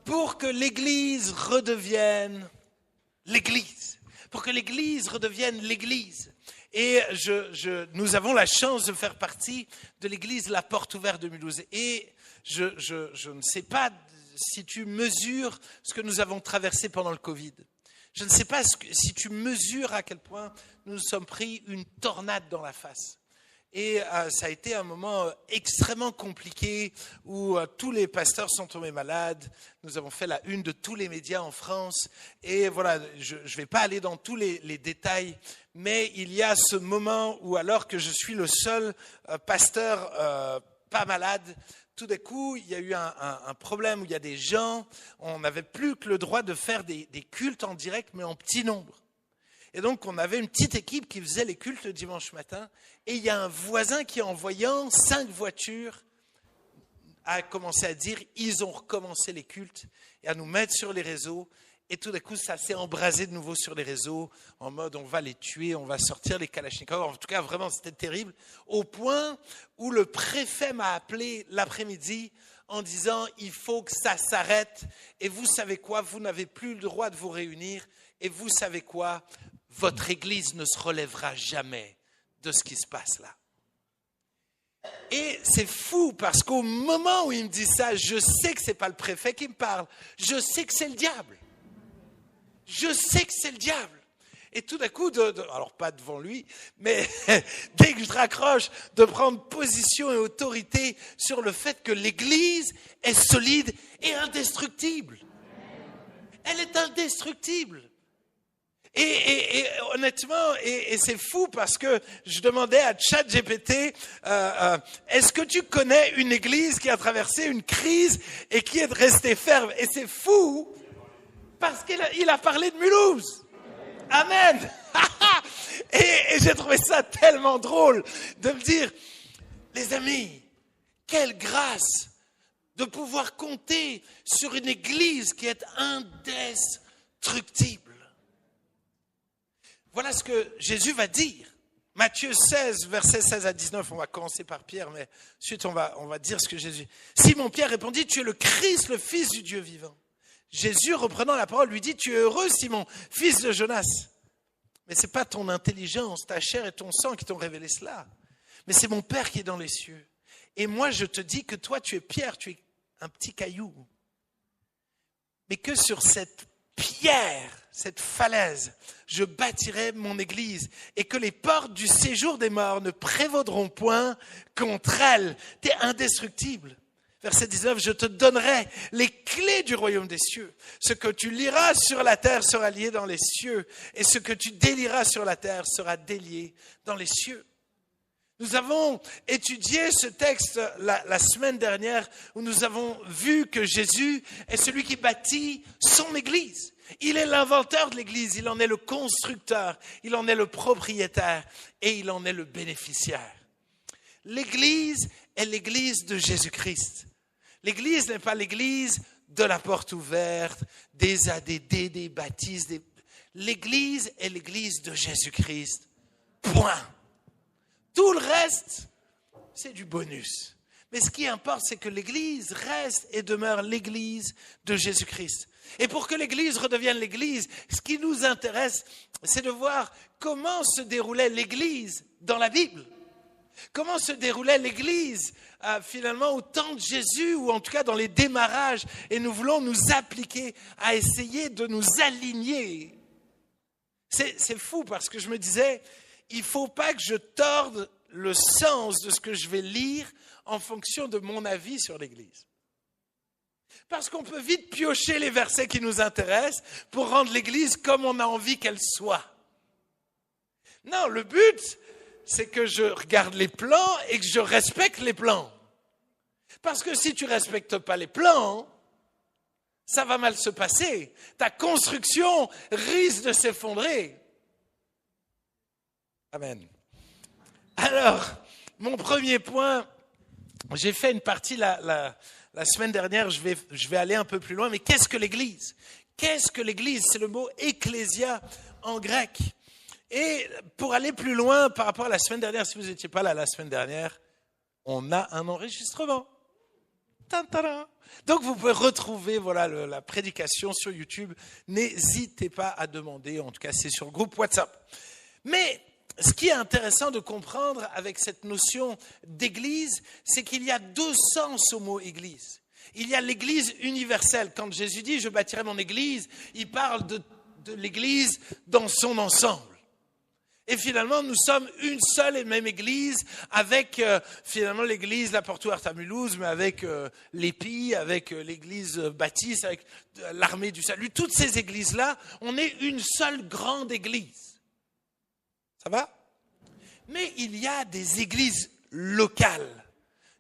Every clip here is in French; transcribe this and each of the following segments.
pour que l'Église redevienne l'Église. Pour que l'Église redevienne l'Église. Et nous avons la chance de faire partie de l'Église La Porte Ouverte de Mulhouse. Et je ne sais pas si tu mesures ce que nous avons traversé pendant le Covid. Je ne sais pas si tu mesures à quel point nous nous sommes pris une tornade dans la face. Et ça a été un moment extrêmement compliqué où tous les pasteurs sont tombés malades. Nous avons fait la une de tous les médias en France. Et voilà, je ne vais pas aller dans tous les détails, mais il y a ce moment où, alors que je suis le seul pasteur pas malade, tout d'un coup, il y a eu un problème où il y a des gens, on n'avait plus que le droit de faire des cultes en direct, mais en petit nombre. Et donc, on avait une petite équipe qui faisait les cultes le dimanche matin. Et il y a un voisin qui, en voyant 5 voitures, a commencé à dire « ils ont recommencé les cultes » et à nous mettre sur les réseaux. Et tout d'un coup, ça s'est embrasé de nouveau sur les réseaux, en mode « on va les tuer, on va sortir les kalachnikovs ». En tout cas, vraiment, c'était terrible. Au point où le préfet m'a appelé l'après-midi en disant « il faut que ça s'arrête. Et vous savez quoi, vous n'avez plus le droit de vous réunir. Et vous savez quoi, votre Église ne se relèvera jamais de ce qui se passe là. » Et c'est fou parce qu'au moment où il me dit ça, je sais que ce n'est pas le préfet qui me parle. Je sais que c'est le diable. Je sais que c'est le diable. Et tout d'un coup, alors pas devant lui, mais dès que je raccroche, de prendre position et autorité sur le fait que l'Église est solide et indestructible. Elle est indestructible. Et honnêtement, et c'est fou parce que je demandais à ChatGPT, est-ce que tu connais une église qui a traversé une crise et qui est restée ferme? Et c'est fou parce qu'il a parlé de Mulhouse. Amen. Et j'ai trouvé ça tellement drôle de me dire, les amis, quelle grâce de pouvoir compter sur une église qui est indestructible. Voilà ce que Jésus va dire. Matthieu 16, versets 16 à 19, on va commencer par Pierre, mais ensuite on va dire ce que Jésus dit. Simon Pierre répondit, tu es le Christ, le Fils du Dieu vivant. Jésus, reprenant la parole, lui dit, tu es heureux, Simon, fils de Jonas. Mais ce n'est pas ton intelligence, ta chair et ton sang qui t'ont révélé cela. Mais c'est mon Père qui est dans les cieux. Et moi, je te dis que toi, tu es Pierre, tu es un petit caillou. Mais que sur cette pierre, cette falaise, je bâtirai mon église et que les portes du séjour des morts ne prévaudront point contre elle. Tu es indestructible. Verset 19, je te donnerai les clés du royaume des cieux. Ce que tu liras sur la terre sera lié dans les cieux et ce que tu délieras sur la terre sera délié dans les cieux. Nous avons étudié ce texte la semaine dernière où nous avons vu que Jésus est celui qui bâtit son Église. Il est l'inventeur de l'Église, il en est le constructeur, il en est le propriétaire et il en est le bénéficiaire. L'Église est l'Église de Jésus-Christ. L'Église n'est pas l'Église de la porte ouverte, des ADD, des baptises. L'Église est l'Église de Jésus-Christ. Point. Tout le reste, c'est du bonus. Mais ce qui importe, c'est que l'Église reste et demeure l'Église de Jésus-Christ. Et pour que l'Église redevienne l'Église, ce qui nous intéresse, c'est de voir comment se déroulait l'Église dans la Bible. Comment se déroulait l'Église finalement au temps de Jésus, ou en tout cas dans les démarrages. Et nous voulons nous appliquer à essayer de nous aligner. C'est fou parce que je me disais, il ne faut pas que je torde le sens de ce que je vais lire en fonction de mon avis sur l'Église. Parce qu'on peut vite piocher les versets qui nous intéressent pour rendre l'Église comme on a envie qu'elle soit. Non, le but, c'est que je regarde les plans et que je respecte les plans. Parce que si tu ne respectes pas les plans, ça va mal se passer. Ta construction risque de s'effondrer. Amen. Alors, mon premier point, j'ai fait une partie la semaine dernière, je vais aller un peu plus loin, mais qu'est-ce que l'Église? Qu'est-ce que l'Église? C'est le mot ecclésia en grec. Et pour aller plus loin par rapport à la semaine dernière, si vous n'étiez pas là la semaine dernière, on a un enregistrement. Tantara. Donc vous pouvez retrouver la prédication sur YouTube. N'hésitez pas à demander, en tout cas c'est sur le groupe WhatsApp. Mais ce qui est intéressant de comprendre avec cette notion d'église, c'est qu'il y a deux sens au mot église. Il y a l'église universelle. Quand Jésus dit « je bâtirai mon église », il parle de l'église dans son ensemble. Et finalement, nous sommes une seule et même église avec finalement l'église La Porte Ouverte à Mulhouse, mais avec l'Épi, avec l'église Baptiste, avec l'armée du salut. Toutes ces églises-là, on est une seule grande église. Ça va? Mais il y a des églises locales.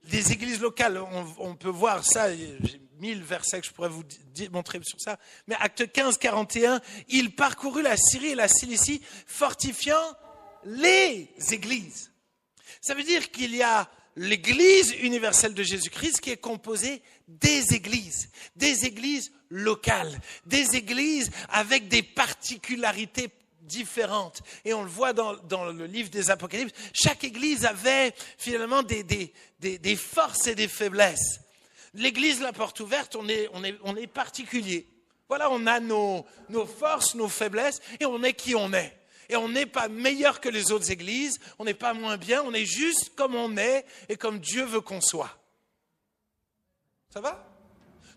Des églises locales, on peut voir ça, j'ai 1000 versets que je pourrais vous montrer sur ça. Mais acte 15, 41, il parcourut la Syrie et la Cilicie, fortifiant les églises. Ça veut dire qu'il y a l'église universelle de Jésus-Christ qui est composée des églises locales, des églises avec des particularités différentes. Et on le voit dans le livre des Apocalypses, chaque église avait finalement des forces et des faiblesses. L'église La Porte Ouverte, on est particulier. Voilà, on a nos forces, nos faiblesses, et on est qui on est. Et on n'est pas meilleur que les autres églises, on n'est pas moins bien, on est juste comme on est et comme Dieu veut qu'on soit. Ça va?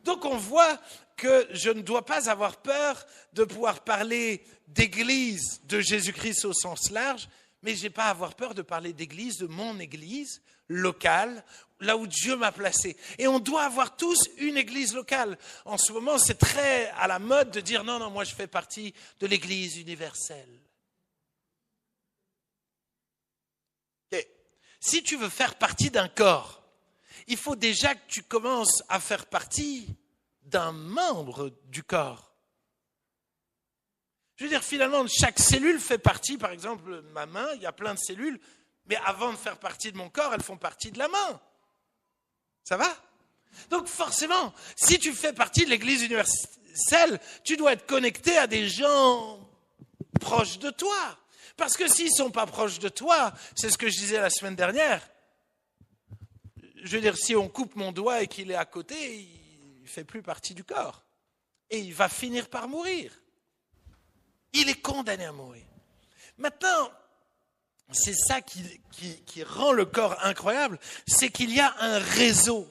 Donc on voit que je ne dois pas avoir peur de pouvoir parler d'église de Jésus-Christ au sens large, mais je n'ai pas à avoir peur de parler d'église, de mon église locale, là où Dieu m'a placé. Et on doit avoir tous une église locale. En ce moment, c'est très à la mode de dire non, moi je fais partie de l'église universelle. Okay. Si tu veux faire partie d'un corps, il faut déjà que tu commences à faire partie d'un membre du corps. Je veux dire, finalement, chaque cellule fait partie, par exemple, ma main, il y a plein de cellules, mais avant de faire partie de mon corps, elles font partie de la main. Ça va? Donc forcément, si tu fais partie de l'Église universelle, tu dois être connecté à des gens proches de toi. Parce que s'ils ne sont pas proches de toi, c'est ce que je disais la semaine dernière, je veux dire, si on coupe mon doigt et qu'il est à côté, il ne fait plus partie du corps. Et il va finir par mourir. Il est condamné à mourir. Maintenant, c'est ça qui rend le corps incroyable, c'est qu'il y a un réseau.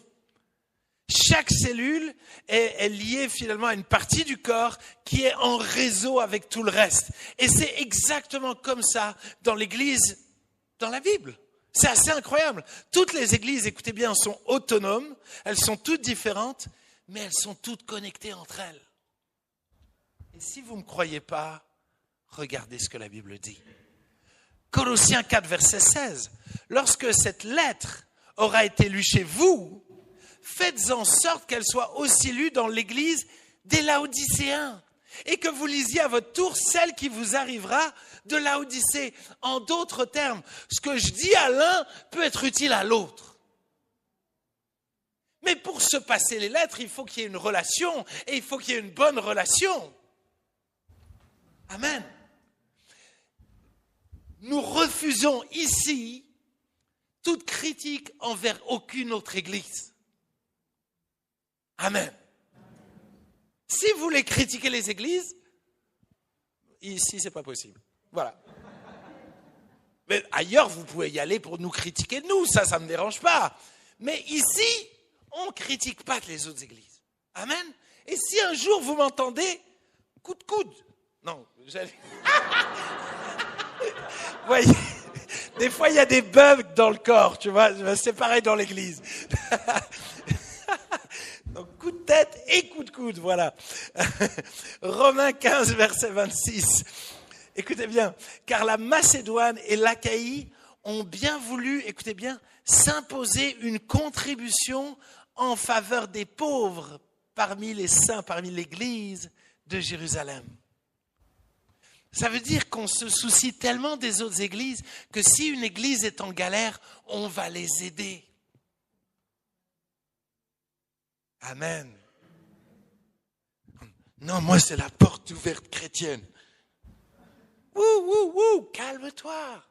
Chaque cellule est liée finalement à une partie du corps qui est en réseau avec tout le reste. Et c'est exactement comme ça dans l'Église, dans la Bible. C'est assez incroyable. Toutes les églises, écoutez bien, sont autonomes, elles sont toutes différentes, mais elles sont toutes connectées entre elles. Et si vous ne me croyez pas, regardez ce que la Bible dit. Colossiens 4, verset 16. Lorsque cette lettre aura été lue chez vous, faites en sorte qu'elle soit aussi lue dans l'église des Laodicéens et que vous lisiez à votre tour celle qui vous arrivera de Laodicée. En d'autres termes, ce que je dis à l'un peut être utile à l'autre. Mais pour se passer les lettres, il faut qu'il y ait une relation et il faut qu'il y ait une bonne relation. Amen. Nous refusons ici toute critique envers aucune autre église. Amen. Si vous voulez critiquer les églises, ici c'est pas possible. Voilà. Mais ailleurs, vous pouvez y aller pour nous critiquer nous, ça me dérange pas. Mais ici, on ne critique pas les autres églises. Amen. Et si un jour vous m'entendez, coup de coude. Non, j'allais... Vous voyez, des fois il y a des bugs dans le corps, tu vois, c'est pareil dans l'église. Donc coup de tête et coup de coude, voilà. Romains 15, verset 26. Écoutez bien, car la Macédoine et l'Achaïe ont bien voulu, écoutez bien, s'imposer une contribution en faveur des pauvres parmi les saints, parmi l'église de Jérusalem. Ça veut dire qu'on se soucie tellement des autres églises que si une église est en galère, on va les aider. Amen. Non, moi c'est la porte ouverte chrétienne. Calme-toi.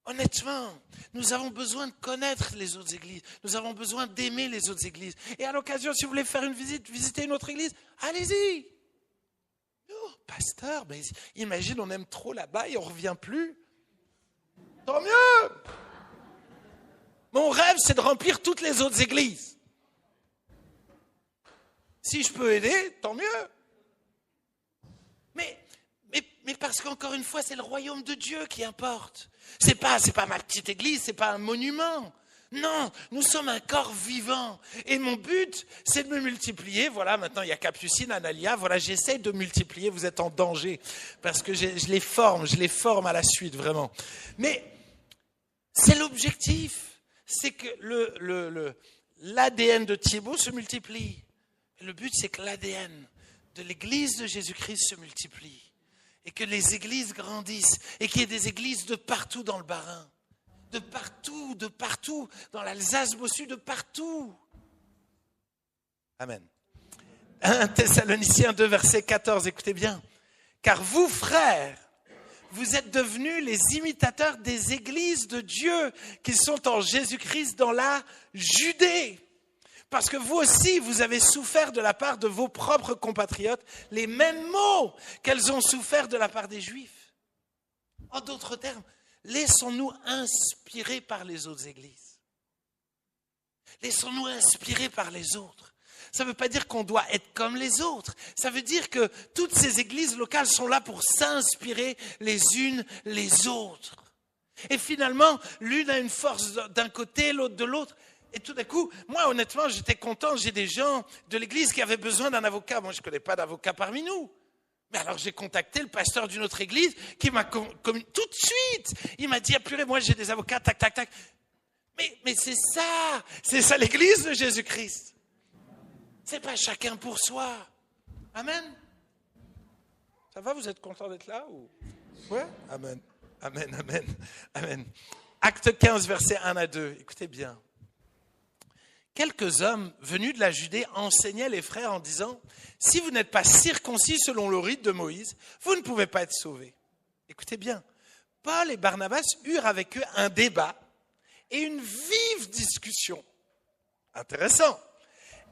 Honnêtement, nous avons besoin de connaître les autres églises. Nous avons besoin d'aimer les autres églises. Et à l'occasion, si vous voulez faire une visite, visiter une autre église, allez-y. Oh, pasteur, mais imagine, on aime trop là-bas et on ne revient plus. Tant mieux. Mon rêve, c'est de remplir toutes les autres églises. Si je peux aider, tant mieux. Mais parce qu'encore une fois, c'est le royaume de Dieu qui importe. C'est pas ma petite église, c'est pas un monument. Non, nous sommes un corps vivant. Et mon but, c'est de me multiplier. Voilà, maintenant il y a Capucine, Analia. Voilà, j'essaie de multiplier. Vous êtes en danger parce que je les forme à la suite, vraiment. Mais c'est l'objectif. C'est que l'ADN de Thibaut se multiplie. Et le but, c'est que l'ADN de l'Église de Jésus-Christ se multiplie. Et que les églises grandissent. Et qu'il y ait des églises de partout dans le Bas-Rhin. De partout, dans l'Alsace-Bossu, de partout. Amen. 1 Thessaloniciens 2, verset 14, écoutez bien. Car vous, frères, vous êtes devenus les imitateurs des églises de Dieu qui sont en Jésus-Christ dans la Judée. Parce que vous aussi, vous avez souffert de la part de vos propres compatriotes les mêmes maux qu'elles ont souffert de la part des Juifs. En d'autres termes, laissons-nous inspirer par les autres églises. Laissons-nous inspirer par les autres. Ça ne veut pas dire qu'on doit être comme les autres. Ça veut dire que toutes ces églises locales sont là pour s'inspirer les unes les autres. Et finalement, l'une a une force d'un côté, l'autre de l'autre. Et tout d'un coup, moi honnêtement, j'étais content. J'ai des gens de l'église qui avaient besoin d'un avocat. Moi, je ne connais pas d'avocat parmi nous. Mais alors j'ai contacté le pasteur d'une autre église qui m'a tout de suite, il m'a dit, ah purée, moi j'ai des avocats, tac, tac, tac. Mais c'est ça l'église de Jésus-Christ. C'est pas chacun pour soi. Amen. Ça va, vous êtes content d'être là ou... Ouais. Amen. Amen, amen, amen. Acte 15, versets 1 à 2, écoutez bien. Quelques hommes venus de la Judée enseignaient les frères en disant « Si vous n'êtes pas circoncis selon le rite de Moïse, vous ne pouvez pas être sauvés. » Écoutez bien, Paul et Barnabas eurent avec eux un débat et une vive discussion. Intéressant.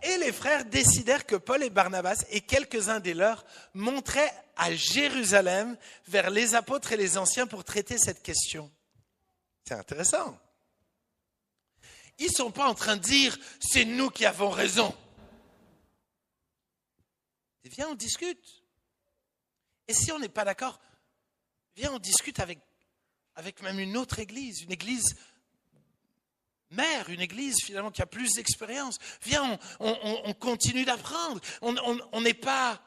Et les frères décidèrent que Paul et Barnabas et quelques-uns des leurs monteraient à Jérusalem vers les apôtres et les anciens pour traiter cette question. C'est intéressant. Ils ne sont pas en train de dire « c'est nous qui avons raison ». Et viens, on discute. Et si on n'est pas d'accord, viens, on discute avec même une autre église, une église mère, une église finalement qui a plus d'expérience. Viens, on continue d'apprendre. On n'est pas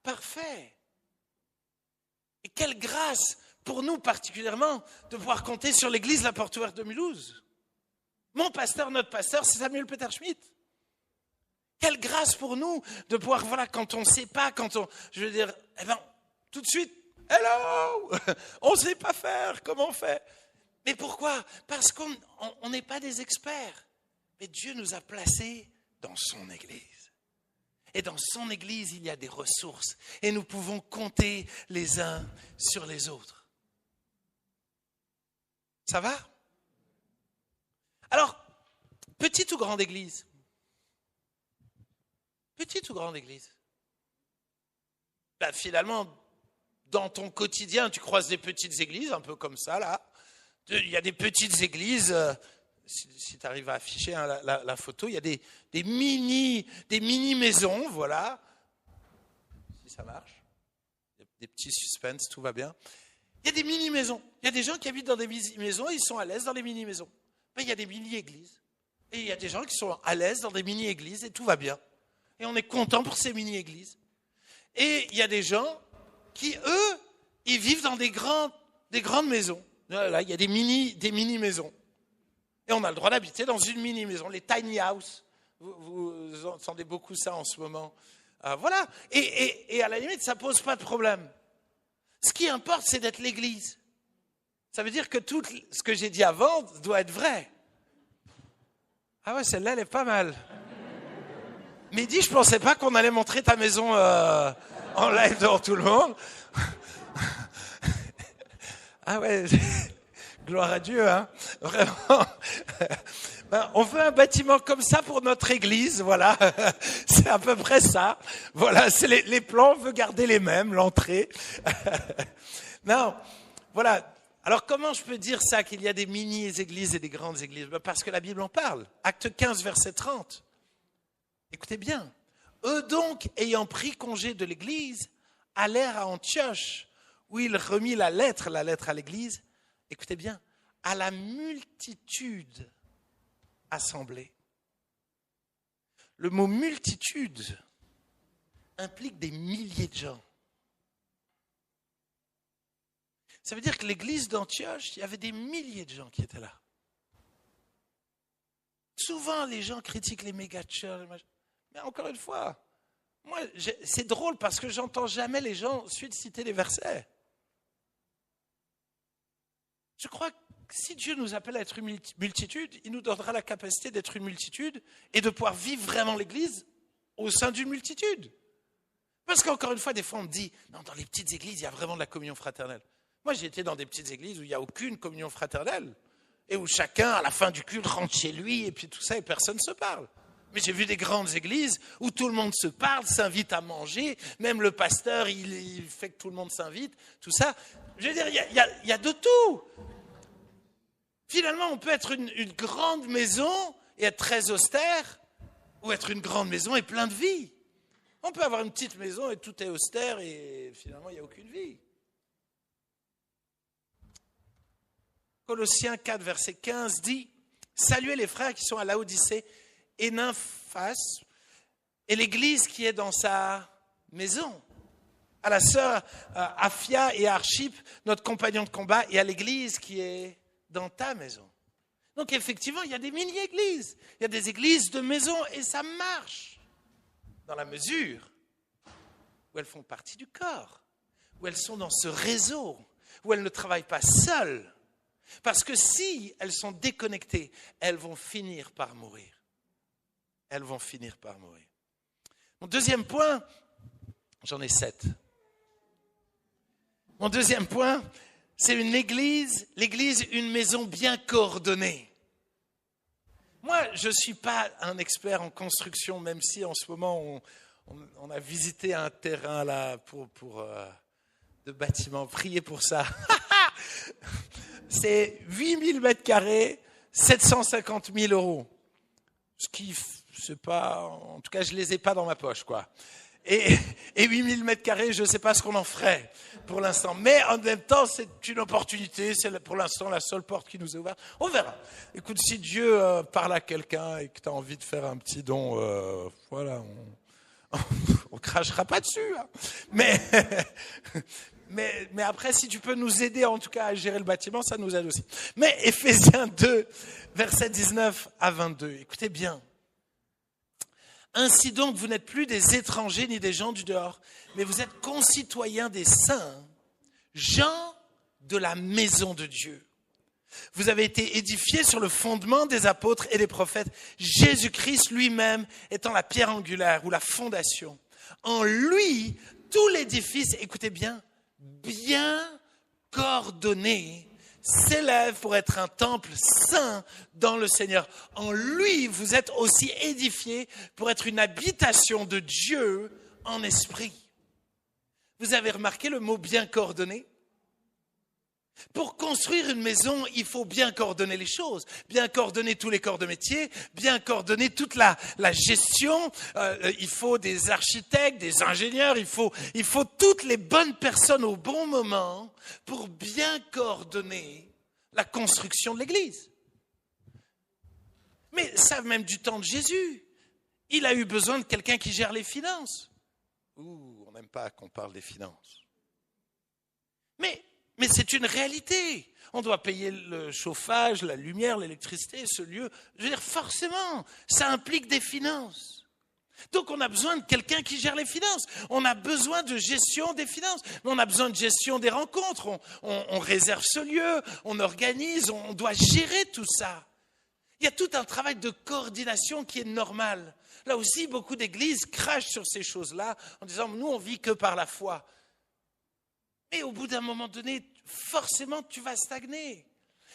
parfait. Et quelle grâce pour nous particulièrement de pouvoir compter sur l'église La Porte Ouverte de Mulhouse. Mon pasteur, notre pasteur, c'est Samuel Peter Schmidt. Quelle grâce pour nous de pouvoir, voilà, quand on ne sait pas, je veux dire, tout de suite, hello, on ne sait pas faire, comment on fait? Mais pourquoi? Parce qu'on n'est pas des experts. Mais Dieu nous a placés dans son église. Et dans son église, il y a des ressources. Et nous pouvons compter les uns sur les autres. Ça va? Alors, petite ou grande église? Petite ou grande église? Ben, finalement, dans ton quotidien, tu croises des petites églises, un peu comme ça, là. Il y a des petites églises, si tu arrives à afficher la photo, il y a des mini-maisons, voilà. Si ça marche. Des petits suspens, tout va bien. Il y a des mini-maisons. Il y a des gens qui habitent dans des mini-maisons et ils sont à l'aise dans les mini-maisons. Ben, il y a des mini-églises. Et il y a des gens qui sont à l'aise dans des mini-églises et tout va bien. Et on est content pour ces mini-églises. Et il y a des gens qui, eux, ils vivent dans des grandes maisons. Là, il y a des mini-maisons. Et on a le droit d'habiter dans une mini-maison, les tiny house. Vous entendez beaucoup ça en ce moment. Voilà. Et à la limite, ça ne pose pas de problème. Ce qui importe, c'est d'être l'église. Ça veut dire que tout ce que j'ai dit avant doit être vrai. Ah ouais, celle-là, elle est pas mal. Mehdi, je ne pensais pas qu'on allait montrer ta maison en live devant tout le monde. Ah ouais, Gloire à Dieu, hein. Vraiment. Ben, on veut un bâtiment comme ça pour notre église, voilà. C'est à peu près ça. Voilà, c'est les plans, on veut garder les mêmes, l'entrée. Non, voilà. Alors comment je peux dire ça, qu'il y a des mini-églises et des grandes églises? Ben, parce que la Bible en parle. Acte 15, verset 30. Écoutez bien. Eux donc, ayant pris congé de l'église, allèrent à Antioche, où il remit la lettre à l'église. Écoutez bien, à la multitude assemblée. Le mot multitude implique des milliers de gens. Ça veut dire que l'église d'Antioche, il y avait des milliers de gens qui étaient là. Souvent, les gens critiquent les méga-churches, mais encore une fois, moi, c'est drôle parce que j'entends jamais les gens ensuite citer les versets. Je crois que si Dieu nous appelle à être une multitude, il nous donnera la capacité d'être une multitude et de pouvoir vivre vraiment l'Église au sein d'une multitude. Parce qu'encore une fois, des fois on me dit, non, dans les petites églises, il y a vraiment de la communion fraternelle. Moi, j'ai été dans des petites églises où il n'y a aucune communion fraternelle et où chacun, à la fin du culte, rentre chez lui et puis tout ça et personne ne se parle. Mais j'ai vu des grandes églises où tout le monde se parle, s'invite à manger, même le pasteur, il fait que tout le monde s'invite, tout ça. Je veux dire, il y a de tout. Finalement, on peut être une grande maison et être très austère, ou être une grande maison et plein de vie. On peut avoir une petite maison et tout est austère et finalement, il n'y a aucune vie. Colossiens 4, verset 15 dit « Saluez les frères qui sont à Laodicée et Nymphas et l'église qui est dans sa maison. À la sœur Aphia et à Archip, notre compagnon de combat, et à l'église qui est dans ta maison. » Donc effectivement, il y a des mini-églises. Il y a des églises de maison et ça marche dans la mesure où elles font partie du corps, où elles sont dans ce réseau, où elles ne travaillent pas seules. Parce que si elles sont déconnectées, elles vont finir par mourir. Elles vont finir par mourir. Mon deuxième point, j'en ai 7. Mon deuxième point, c'est une église, une maison bien coordonnée. Moi, je ne suis pas un expert en construction, même si en ce moment, on a visité un terrain là de bâtiments. Priez pour ça. C'est 8000 mètres carrés, 750 000 euros. Ce qui, c'est pas, en tout cas, je ne les ai pas dans ma poche, quoi. Et 8000 mètres carrés, je ne sais pas ce qu'on en ferait pour l'instant. Mais en même temps, c'est une opportunité. C'est pour l'instant la seule porte qui nous est ouverte. On verra. Écoute, si Dieu parle à quelqu'un et que tu as envie de faire un petit don, voilà, on crachera pas dessus. Hein. Mais après, si tu peux nous aider en tout cas à gérer le bâtiment, ça nous aide aussi. Mais Éphésiens 2, versets 19 à 22. Écoutez bien. Ainsi donc, vous n'êtes plus des étrangers ni des gens du dehors, mais vous êtes concitoyens des saints, gens de la maison de Dieu. Vous avez été édifiés sur le fondement des apôtres et des prophètes, Jésus-Christ lui-même étant la pierre angulaire ou la fondation. En lui, tout l'édifice, écoutez bien coordonné, s'élève pour être un temple saint dans le Seigneur. En lui, vous êtes aussi édifiés pour être une habitation de Dieu en esprit. Vous avez remarqué le mot bien coordonné? Pour construire une maison, il faut bien coordonner les choses, bien coordonner tous les corps de métier, bien coordonner toute la gestion. Il faut des architectes, des ingénieurs, il faut toutes les bonnes personnes au bon moment pour bien coordonner la construction de l'Église. Mais ça, même du temps de Jésus, il a eu besoin de quelqu'un qui gère les finances. On n'aime pas qu'on parle des finances. Mais c'est une réalité. On doit payer le chauffage, la lumière, l'électricité, ce lieu. Je veux dire, forcément, ça implique des finances. Donc, on a besoin de quelqu'un qui gère les finances. On a besoin de gestion des finances. On a besoin de gestion des rencontres. On réserve ce lieu, on organise, on doit gérer tout ça. Il y a tout un travail de coordination qui est normal. Là aussi, beaucoup d'églises crachent sur ces choses-là en disant, nous, on vit que par la foi. Et au bout d'un moment donné, forcément, tu vas stagner.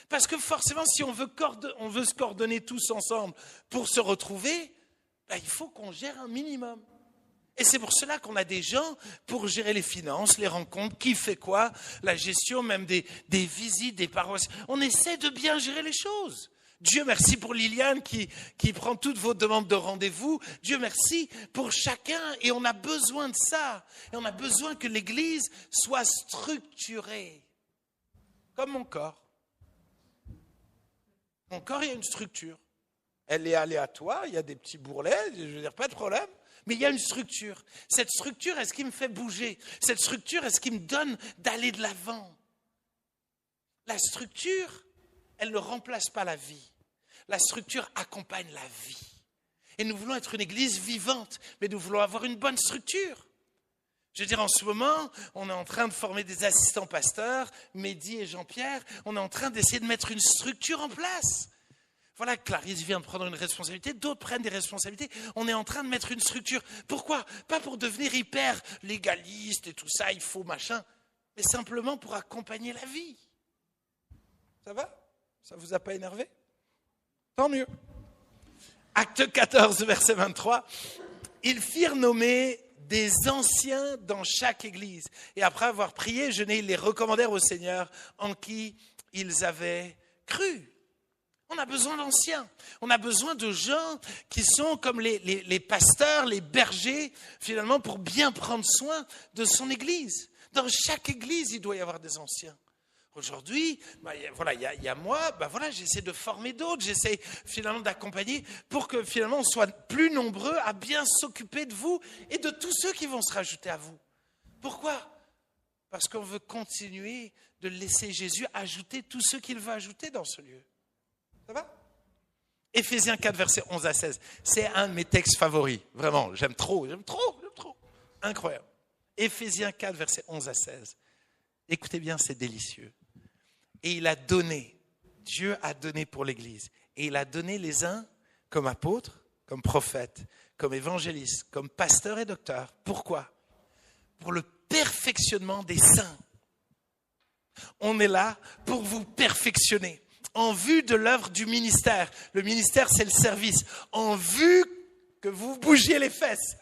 Parce que forcément, si on veut se coordonner tous ensemble pour se retrouver, il faut qu'on gère un minimum. Et c'est pour cela qu'on a des gens pour gérer les finances, les rencontres, qui fait quoi, la gestion même des visites, des paroisses. On essaie de bien gérer les choses. Dieu merci pour Liliane qui prend toutes vos demandes de rendez-vous. Dieu merci pour chacun. Et on a besoin de ça. Et on a besoin que l'Église soit structurée. Comme mon corps. Mon corps, il y a une structure. Elle est aléatoire, il y a des petits bourrelets, je veux dire, pas de problème. Mais il y a une structure. Cette structure, est-ce qui me fait bouger? Cette structure, est-ce qui me donne d'aller de l'avant? La structure, elle ne remplace pas la vie. La structure accompagne la vie. Et nous voulons être une église vivante, mais nous voulons avoir une bonne structure. Je veux dire, en ce moment, on est en train de former des assistants pasteurs, Mehdi et Jean-Pierre, on est en train d'essayer de mettre une structure en place. Voilà, Clarisse vient de prendre une responsabilité, d'autres prennent des responsabilités. On est en train de mettre une structure. Pourquoi? Pas pour devenir hyper légaliste et tout ça, il faut machin, mais simplement pour accompagner la vie. Ça va? Ça vous a pas énervé? Tant mieux. Acte 14, verset 23. Ils firent nommer des anciens dans chaque église. Et après avoir prié, ils les recommandèrent au Seigneur en qui ils avaient cru. On a besoin d'anciens. On a besoin de gens qui sont comme les pasteurs, les bergers, finalement, pour bien prendre soin de son église. Dans chaque église, il doit y avoir des anciens. Aujourd'hui, il y a moi, j'essaie de former d'autres, j'essaie finalement d'accompagner pour que finalement on soit plus nombreux à bien s'occuper de vous et de tous ceux qui vont se rajouter à vous. Pourquoi? Parce qu'on veut continuer de laisser Jésus ajouter tous ceux qu'il veut ajouter dans ce lieu. Ça va? Éphésiens 4, versets 11 à 16. C'est un de mes textes favoris. Vraiment, j'aime trop. Incroyable. Éphésiens 4, versets 11 à 16. Écoutez bien, c'est délicieux. Et Dieu a donné pour l'Église. Et il a donné les uns comme apôtres, comme prophètes, comme évangélistes, comme pasteurs et docteurs. Pourquoi? Pour le perfectionnement des saints. On est là pour vous perfectionner. En vue de l'œuvre du ministère. Le ministère, c'est le service. En vue que vous bougiez les fesses.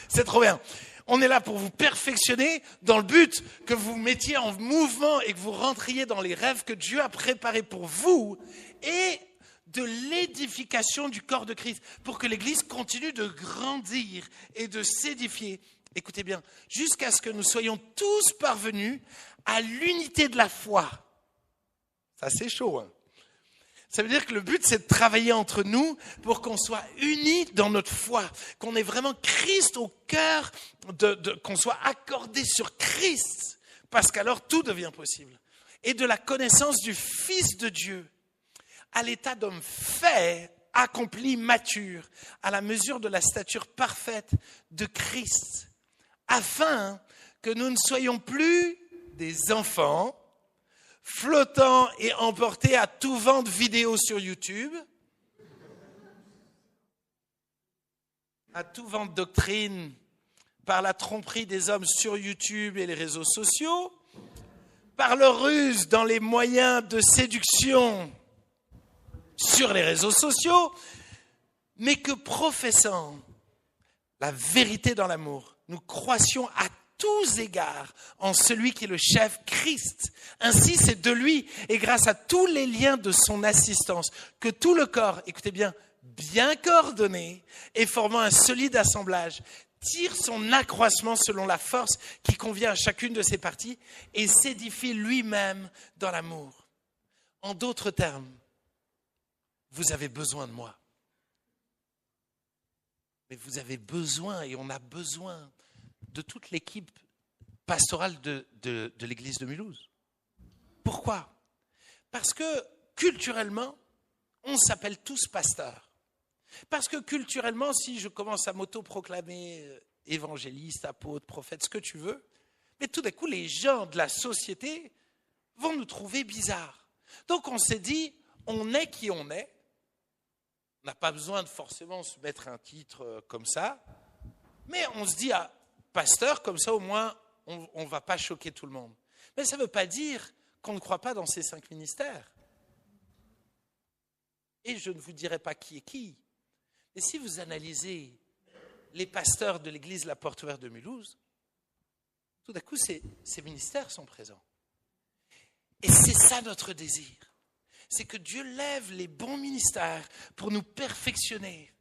C'est trop bien. On est là pour vous perfectionner dans le but que vous mettiez en mouvement et que vous rentriez dans les rêves que Dieu a préparés pour vous et de l'édification du corps de Christ pour que l'Église continue de grandir et de s'édifier. Écoutez bien, jusqu'à ce que nous soyons tous parvenus à l'unité de la foi. Ça, c'est chaud, hein? Ça veut dire que le but, c'est de travailler entre nous pour qu'on soit unis dans notre foi, qu'on ait vraiment Christ au cœur, qu'on soit accordé sur Christ, parce qu'alors tout devient possible. Et de la connaissance du Fils de Dieu, à l'état d'homme fait, accompli, mature, à la mesure de la stature parfaite de Christ, afin que nous ne soyons plus des enfants, flottant et emporté à tout vent de vidéos sur YouTube, à tout vent de doctrine par la tromperie des hommes sur YouTube et les réseaux sociaux, par leur ruse dans les moyens de séduction sur les réseaux sociaux, mais que professant la vérité dans l'amour, nous croissions à tous égards en celui qui est le chef, Christ. Ainsi, c'est de lui et grâce à tous les liens de son assistance que tout le corps, écoutez bien coordonné et formant un solide assemblage, tire son accroissement selon la force qui convient à chacune de ses parties et s'édifie lui-même dans l'amour. En d'autres termes, vous avez besoin de moi. Mais vous avez besoin et on a besoin de toute l'équipe pastorale de l'église de Mulhouse. Pourquoi? Parce que culturellement, on s'appelle tous pasteurs. Parce que culturellement, si je commence à m'auto-proclamer évangéliste, apôtre, prophète, ce que tu veux, mais tout d'un coup, les gens de la société vont nous trouver bizarres. Donc on s'est dit, on est qui on est. On n'a pas besoin de forcément se mettre un titre comme ça. Mais on se dit, pasteur, comme ça au moins, on ne va pas choquer tout le monde. Mais ça ne veut pas dire qu'on ne croit pas dans ces 5 ministères. Et je ne vous dirai pas qui est qui. Mais si vous analysez les pasteurs de l'église La Porte Ouverte de Mulhouse, tout d'un coup, ces ministères sont présents. Et c'est ça notre désir. C'est que Dieu lève les bons ministères pour nous perfectionner,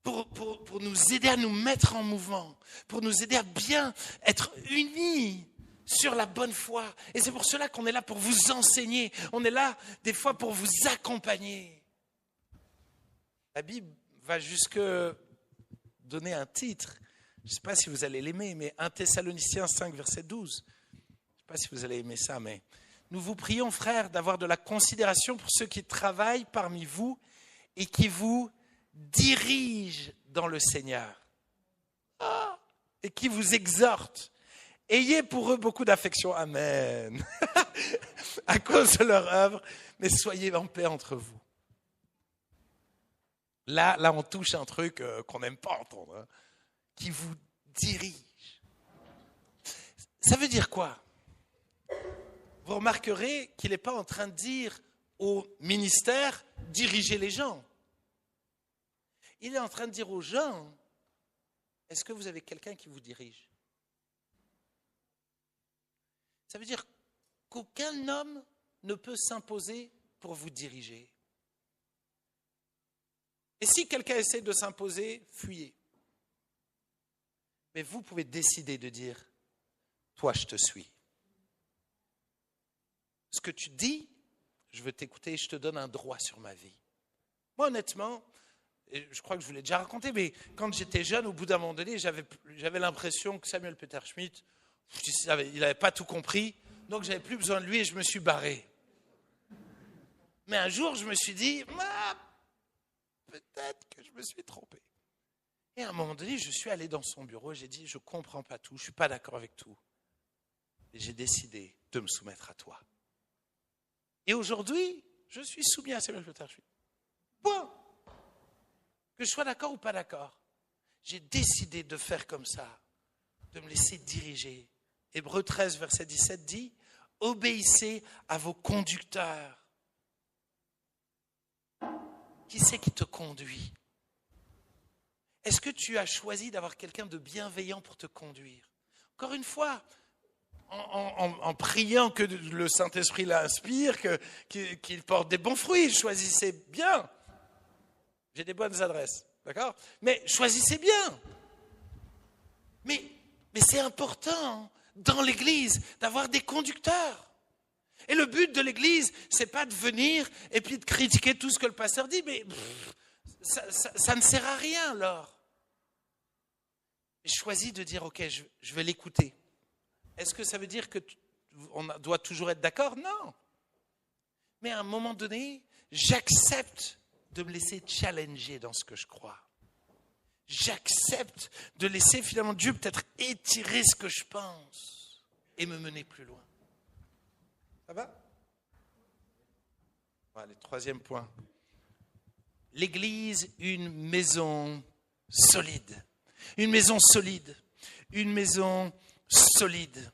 pour nous aider à nous mettre en mouvement, pour nous aider à bien être unis sur la bonne foi. Et c'est pour cela qu'on est là pour vous enseigner. On est là des fois pour vous accompagner. La Bible va jusque donner un titre. Je ne sais pas si vous allez l'aimer, mais 1 Thessaloniciens 5, verset 12. Je ne sais pas si vous allez aimer ça, mais nous vous prions, frères, d'avoir de la considération pour ceux qui travaillent parmi vous et qui vous dirigent dans le Seigneur. Et qui vous exhortent. Ayez pour eux beaucoup d'affection. Amen. À cause de leur œuvre, mais soyez en paix entre vous. Là, on touche un truc qu'on n'aime pas entendre. Hein, qui vous dirige. Ça veut dire quoi? Vous remarquerez qu'il n'est pas en train de dire au ministère, dirigez les gens. Il est en train de dire aux gens, est-ce que vous avez quelqu'un qui vous dirige? Ça veut dire qu'aucun homme ne peut s'imposer pour vous diriger. Et si quelqu'un essaie de s'imposer, fuyez. Mais vous pouvez décider de dire, toi je te suis. Ce que tu dis, je veux t'écouter et je te donne un droit sur ma vie. Moi honnêtement, et je crois que je vous l'ai déjà raconté, mais quand j'étais jeune, au bout d'un moment donné, j'avais l'impression que Samuel Peter Schmidt, il n'avait pas tout compris, donc j'avais plus besoin de lui et je me suis barré. Mais un jour, je me suis dit, peut-être que je me suis trompé. Et à un moment donné, je suis allé dans son bureau et j'ai dit, je ne comprends pas tout, je ne suis pas d'accord avec tout. Et j'ai décidé de me soumettre à toi. Et aujourd'hui, je suis soumis à Samuel Peter Schmidt. Point. Que je sois d'accord ou pas d'accord, j'ai décidé de faire comme ça, de me laisser diriger. Hébreux 13, verset 17 dit, obéissez à vos conducteurs. Qui c'est qui te conduit? Est-ce que tu as choisi d'avoir quelqu'un de bienveillant pour te conduire? Encore une fois, en priant que le Saint-Esprit l'inspire, qu'il porte des bons fruits, choisissez bien. J'ai des bonnes adresses, d'accord? Mais choisissez bien. Mais c'est important dans l'Église d'avoir des conducteurs. Et le but de l'Église, c'est pas de venir et puis de critiquer tout ce que le pasteur dit, mais ça ne sert à rien alors. J'ai choisi de dire, ok, je vais l'écouter. Est-ce que ça veut dire qu'on doit toujours être d'accord? Non. Mais à un moment donné, j'accepte de me laisser challenger dans ce que je crois. J'accepte de laisser finalement Dieu peut-être étirer ce que je pense et me mener plus loin. Ça va? Allez, troisième point. L'Église, une maison solide. Une maison solide. Une maison solide.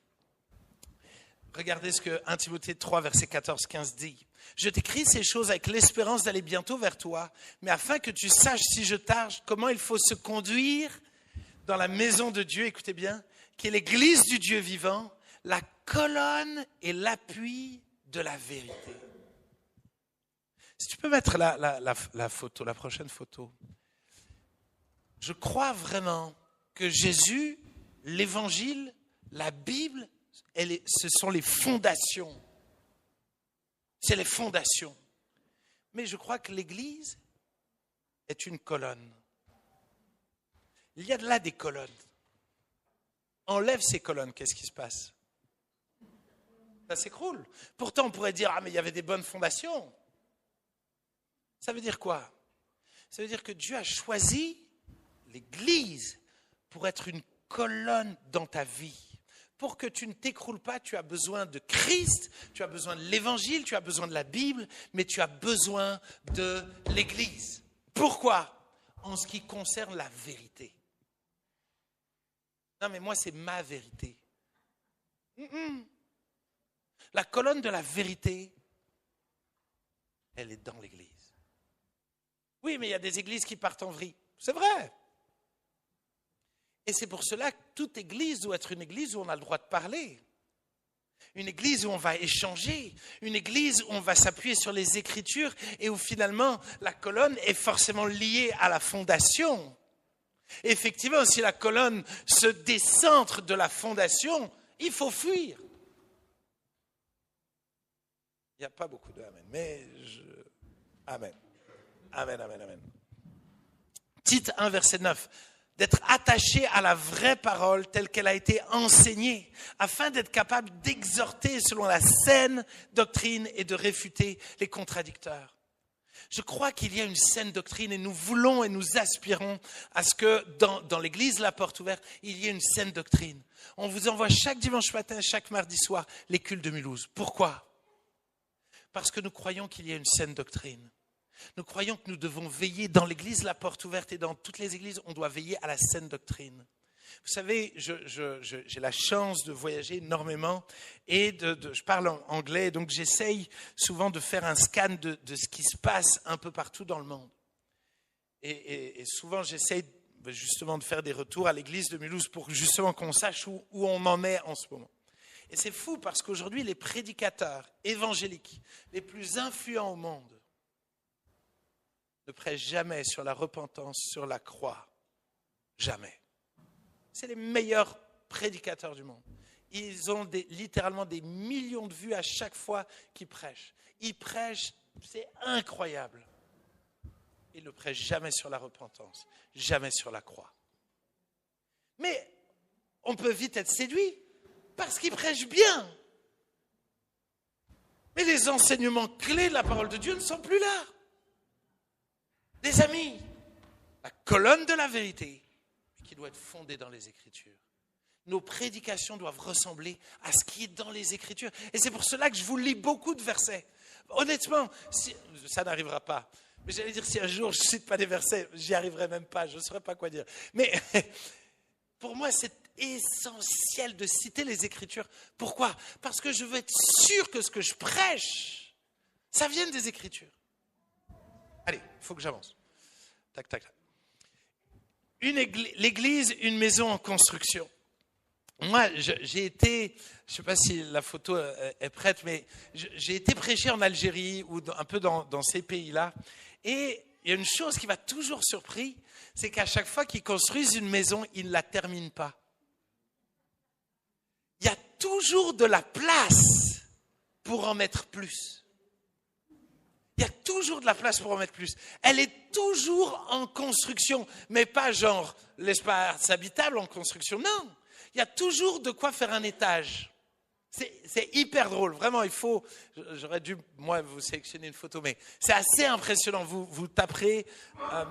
Regardez ce que 1 Timothée 3, verset 14-15 dit. Je t'écris ces choses avec l'espérance d'aller bientôt vers toi, mais afin que tu saches si je tarde, comment il faut se conduire dans la maison de Dieu, écoutez bien, qui est l'église du Dieu vivant, la colonne et l'appui de la vérité. Si tu peux mettre la photo, la prochaine photo. Je crois vraiment que Jésus, l'Évangile, la Bible, ce sont les fondations. C'est les fondations. Mais je crois que l'Église est une colonne. Il y a de là des colonnes. Enlève ces colonnes, qu'est-ce qui se passe? Ça s'écroule. Pourtant, on pourrait dire, ah mais il y avait des bonnes fondations. Ça veut dire quoi? Ça veut dire que Dieu a choisi l'Église pour être une colonne dans ta vie. Pour que tu ne t'écroules pas, tu as besoin de Christ, tu as besoin de l'Évangile, tu as besoin de la Bible, mais tu as besoin de l'Église. Pourquoi? En ce qui concerne la vérité. Non, mais moi, c'est ma vérité. La colonne de la vérité, elle est dans l'Église. Oui, mais il y a des églises qui partent en vrille. C'est vrai. Et c'est pour cela que toute église doit être une église où on a le droit de parler. Une église où on va échanger. Une église où on va s'appuyer sur les Écritures et où finalement la colonne est forcément liée à la fondation. Et effectivement, si la colonne se décentre de la fondation, il faut fuir. Il n'y a pas beaucoup de amen, mais amen. Amen, amen, amen. Tite 1, verset 9. D'être attaché à la vraie parole telle qu'elle a été enseignée, afin d'être capable d'exhorter selon la saine doctrine et de réfuter les contradicteurs. Je crois qu'il y a une saine doctrine et nous voulons et nous aspirons à ce que dans l'église La Porte Ouverte, il y ait une saine doctrine. On vous envoie chaque dimanche matin, chaque mardi soir, les cultes de Mulhouse. Pourquoi ? Parce que nous croyons qu'il y a une saine doctrine. Nous croyons que nous devons veiller dans l'église La Porte Ouverte et dans toutes les églises, on doit veiller à la saine doctrine. Vous savez, j'ai la chance de voyager énormément et je parle en anglais, donc j'essaye souvent de faire un scan de ce qui se passe un peu partout dans le monde. Et souvent, j'essaye justement de faire des retours à l'église de Mulhouse pour justement qu'on sache où on en est en ce moment. Et c'est fou parce qu'aujourd'hui, les prédicateurs évangéliques les plus influents au monde ne prêchent jamais sur la repentance, sur la croix. Jamais. C'est les meilleurs prédicateurs du monde. Ils ont littéralement des millions de vues à chaque fois qu'ils prêchent. Ils prêchent, c'est incroyable. Ils ne prêchent jamais sur la repentance, jamais sur la croix. Mais on peut vite être séduit parce qu'ils prêchent bien. Mais les enseignements clés de la parole de Dieu ne sont plus là. Les amis, la colonne de la vérité qui doit être fondée dans les Écritures. Nos prédications doivent ressembler à ce qui est dans les Écritures. Et c'est pour cela que je vous lis beaucoup de versets. Honnêtement, ça n'arrivera pas. Mais j'allais dire, si un jour je ne cite pas des versets, j'y arriverai même pas, je ne saurais pas quoi dire. Mais pour moi, c'est essentiel de citer les Écritures. Pourquoi ? Parce que je veux être sûr que ce que je prêche, ça vienne des Écritures. Allez, il faut que j'avance. Tac, tac, tac. L'église, une maison en construction. Moi, j'ai été, je ne sais pas si la photo est prête, mais j'ai été prêcher en Algérie ou un peu dans ces pays-là. Et il y a une chose qui m'a toujours surpris, c'est qu'à chaque fois qu'ils construisent une maison, ils ne la terminent pas. Il y a toujours de la place pour en mettre plus. Il y a toujours de la place pour en mettre plus. Elle est toujours en construction, mais pas genre l'espace habitable en construction. Non, il y a toujours de quoi faire un étage. C'est hyper drôle, vraiment, j'aurais dû, moi, vous sélectionner une photo, mais c'est assez impressionnant. Vous taperez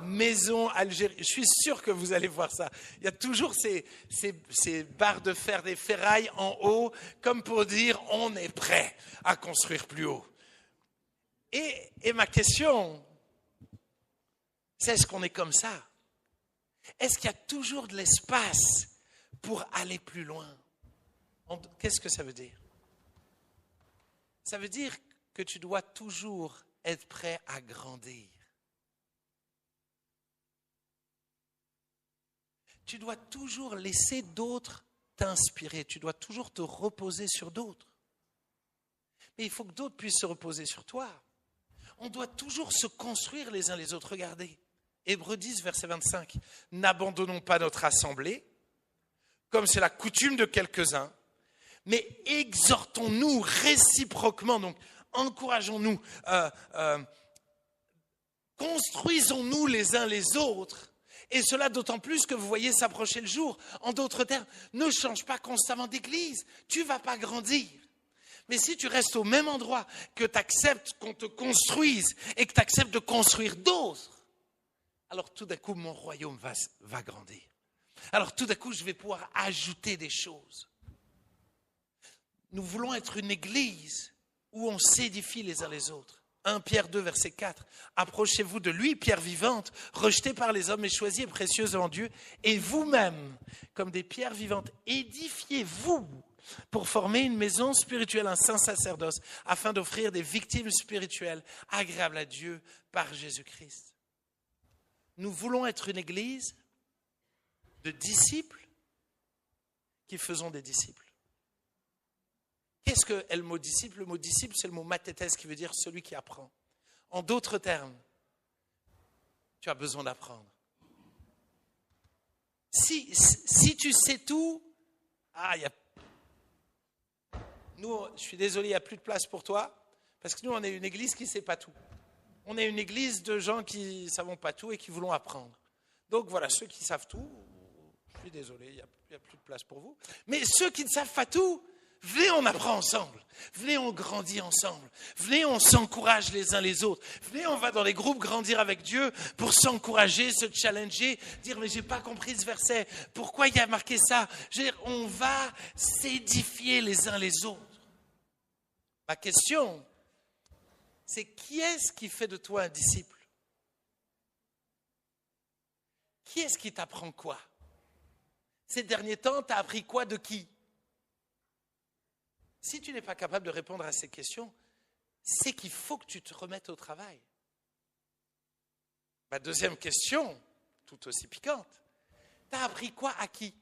maison Algérie, je suis sûr que vous allez voir ça. Il y a toujours ces barres de fer, des ferrailles en haut, comme pour dire, on est prêt à construire plus haut. Et ma question, c'est est-ce qu'on est comme ça ? Est-ce qu'il y a toujours de l'espace pour aller plus loin ? Qu'est-ce que ça veut dire ? Ça veut dire que tu dois toujours être prêt à grandir. Tu dois toujours laisser d'autres t'inspirer. Tu dois toujours te reposer sur d'autres. Mais il faut que d'autres puissent se reposer sur toi. On doit toujours se construire les uns les autres. Regardez, Hébreux 10, verset 25. N'abandonnons pas notre assemblée, comme c'est la coutume de quelques-uns, mais exhortons-nous réciproquement, donc encourageons-nous, construisons-nous les uns les autres, et cela d'autant plus que vous voyez s'approcher le jour. En d'autres termes, ne change pas constamment d'église, tu ne vas pas grandir. Mais si tu restes au même endroit, que tu acceptes qu'on te construise et que tu acceptes de construire d'autres, alors tout d'un coup, mon royaume va grandir. Alors tout d'un coup, je vais pouvoir ajouter des choses. Nous voulons être une église où on s'édifie les uns les autres. 1 Pierre 2, verset 4. Approchez-vous de lui, pierre vivante, rejetée par les hommes et choisie et précieuse devant Dieu. Et vous-même, comme des pierres vivantes, édifiez-vous pour former une maison spirituelle, un saint sacerdoce, afin d'offrir des victimes spirituelles agréables à Dieu par Jésus-Christ. nous voulons être une église de disciples qui faisons des disciples. Qu'est-ce que est le mot disciple? Le mot disciple, c'est le mot matéthèse qui veut dire celui qui apprend. En d'autres termes, tu as besoin d'apprendre. Si tu sais tout, nous, je suis désolé, il n'y a plus de place pour toi, parce que nous, on est une église qui ne sait pas tout. On est une église de gens qui ne savent pas tout et qui voulons apprendre. Donc voilà, ceux qui savent tout, je suis désolé, il n'y a plus de place pour vous. Mais ceux qui ne savent pas tout, venez, on apprend ensemble. Venez, on grandit ensemble. Venez, on s'encourage les uns les autres. Venez, on va dans les groupes grandir avec Dieu pour s'encourager, se challenger, dire mais j'ai pas compris ce verset. Pourquoi il y a marqué ça? Je veux dire, on va s'édifier les uns les autres. Ma question, c'est qui est-ce qui fait de toi un disciple? Qui est-ce qui t'apprend quoi? Ces derniers temps, tu as appris quoi de qui? Si tu n'es pas capable de répondre à ces questions, c'est qu'il faut que tu te remettes au travail. Ma deuxième question, tout aussi piquante, tu as appris quoi à qui?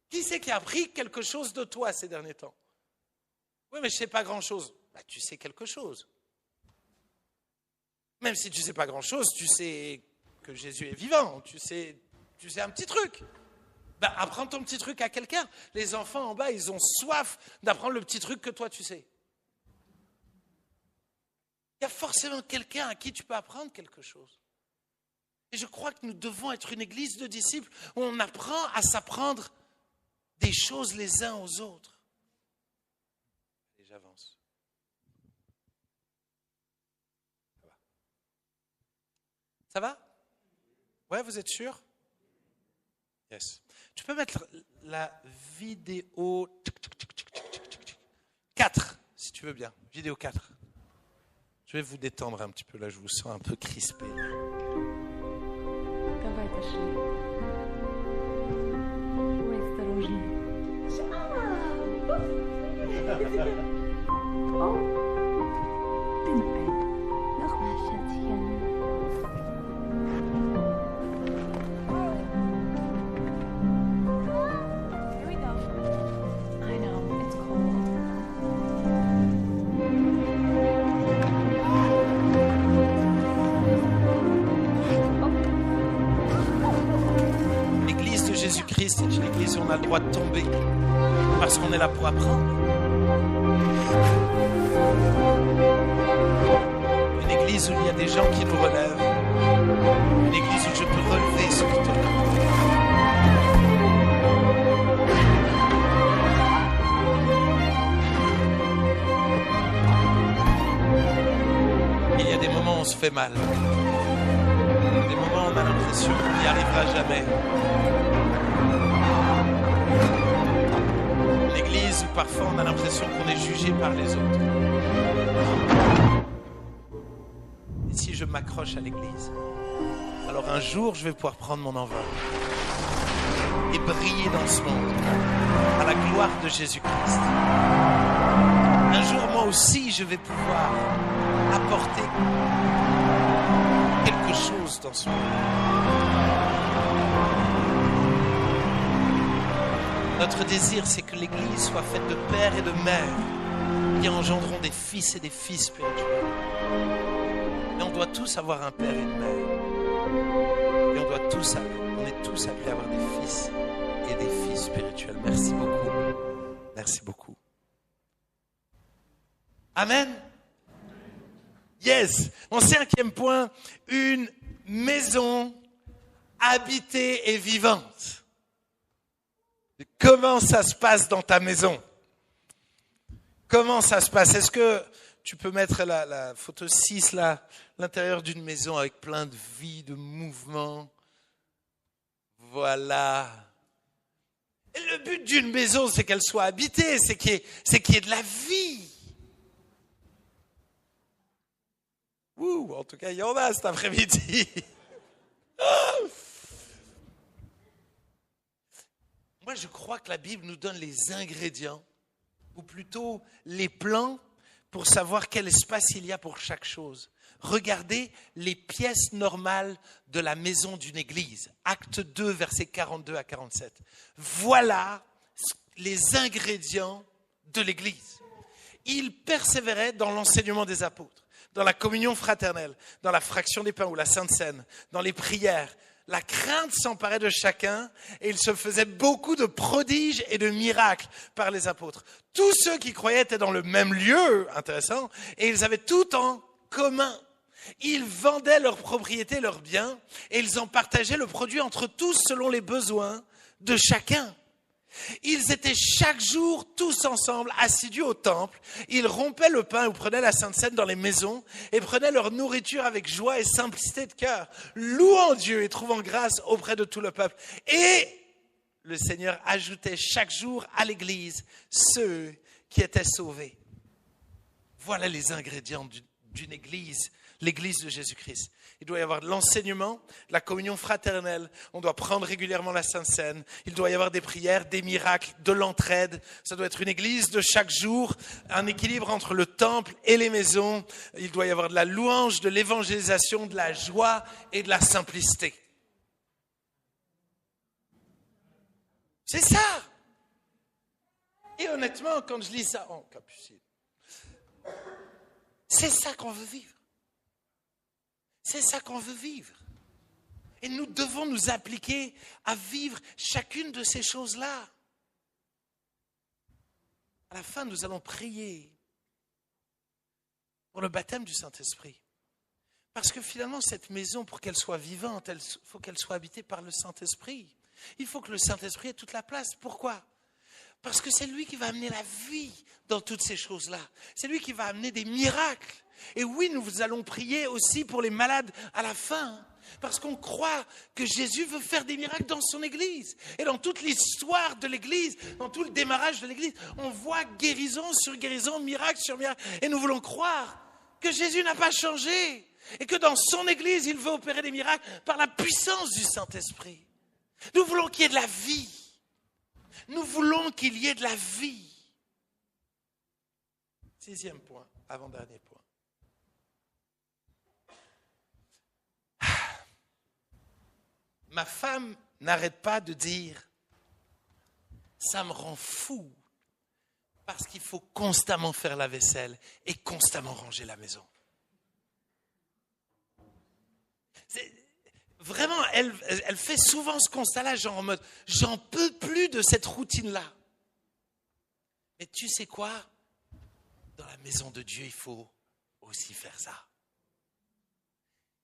Qui c'est qui a appris quelque chose de toi ces derniers temps? Oui, mais je ne sais pas grand-chose. Tu sais quelque chose. Même si tu ne sais pas grand-chose, tu sais que Jésus est vivant. Tu sais un petit truc. Apprends ton petit truc à quelqu'un. Les enfants en bas, ils ont soif d'apprendre le petit truc que toi tu sais. Il y a forcément quelqu'un à qui tu peux apprendre quelque chose. Et je crois que nous devons être une église de disciples où on apprend à s'apprendre des choses les uns aux autres. Et j'avance. Ça va? Ouais, vous êtes sûr? Yes. Tu peux mettre la vidéo 4, si tu veux bien. Vidéo 4. Je vais vous détendre un petit peu, là, je vous sens un peu crispé. Jésus-Christ est une église où on a le droit de tomber parce qu'on est là pour apprendre. Une église où il y a des gens qui nous relèvent. Une église où je peux relever ceux qui te relèvent. Il y a des moments où on se fait mal. Des moments où on a l'impression qu'on n'y arrivera jamais. L'église où parfois on a l'impression qu'on est jugé par les autres. Et si je m'accroche à l'église, alors un jour je vais pouvoir prendre mon envol et briller dans ce monde à la gloire de Jésus-Christ. Un jour moi aussi je vais pouvoir apporter quelque chose dans ce monde. Notre désir, c'est que l'Église soit faite de pères et de mères qui engendreront des fils et des filles spirituels. Et on doit tous avoir un père et une mère. Et on est tous appelés à avoir des fils et des filles spirituelles. Merci beaucoup. Merci beaucoup. Amen. Yes. Mon 5e point, une maison habitée et vivante. Comment ça se passe dans ta maison? Comment ça se passe? Est-ce que tu peux mettre la photo 6 là, l'intérieur d'une maison avec plein de vie, de mouvement? Voilà. Et le but d'une maison, c'est qu'elle soit habitée, c'est qu'il y ait de la vie. Ouh, en tout cas, il y en a cet après-midi. Moi, je crois que la Bible nous donne les ingrédients, ou plutôt les plans, pour savoir quel espace il y a pour chaque chose. Regardez les pièces normales de la maison d'une église. Acte 2, versets 42 à 47. Voilà les ingrédients de l'église. Il persévérait dans l'enseignement des apôtres, dans la communion fraternelle, dans la fraction des pains ou la Sainte Seine, dans les prières. La crainte s'emparait de chacun et il se faisait beaucoup de prodiges et de miracles par les apôtres. Tous ceux qui croyaient étaient dans le même lieu, intéressant, et ils avaient tout en commun. Ils vendaient leurs propriétés, leurs biens, et ils en partageaient le produit entre tous selon les besoins de chacun. Ils étaient chaque jour tous ensemble, assidus au temple. Ils rompaient le pain ou prenaient la Sainte Seine dans les maisons et prenaient leur nourriture avec joie et simplicité de cœur, louant Dieu et trouvant grâce auprès de tout le peuple. Et le Seigneur ajoutait chaque jour à l'Église ceux qui étaient sauvés. Voilà les ingrédients d'une Église, l'Église de Jésus-Christ. Il doit y avoir de l'enseignement, de la communion fraternelle. On doit prendre régulièrement la Sainte Seine. Il doit y avoir des prières, des miracles, de l'entraide. Ça doit être une église de chaque jour, un équilibre entre le temple et les maisons. Il doit y avoir de la louange, de l'évangélisation, de la joie et de la simplicité. C'est ça. Et honnêtement, quand je lis ça, oh, Capucine, c'est ça qu'on veut vivre. C'est ça qu'on veut vivre. Et nous devons nous appliquer à vivre chacune de ces choses-là. À la fin, nous allons prier pour le baptême du Saint-Esprit. Parce que finalement, cette maison, pour qu'elle soit vivante, il faut qu'elle soit habitée par le Saint-Esprit. Il faut que le Saint-Esprit ait toute la place. Pourquoi ? Parce que c'est lui qui va amener la vie dans toutes ces choses-là. C'est lui qui va amener des miracles. Et oui, nous allons prier aussi pour les malades à la fin, parce qu'on croit que Jésus veut faire des miracles dans son Église. Et dans toute l'histoire de l'Église, dans tout le démarrage de l'Église, on voit guérison sur guérison, miracle sur miracle. Et nous voulons croire que Jésus n'a pas changé et que dans son Église, il veut opérer des miracles par la puissance du Saint-Esprit. Nous voulons qu'il y ait de la vie. Nous voulons qu'il y ait de la vie. 6e point, avant-dernier point. Ma femme n'arrête pas de dire, ça me rend fou, parce qu'il faut constamment faire la vaisselle et constamment ranger la maison. Vraiment, elle fait souvent ce constat-là, genre en mode, j'en peux plus de cette routine-là. Mais tu sais quoi ? Dans la maison de Dieu, il faut aussi faire ça.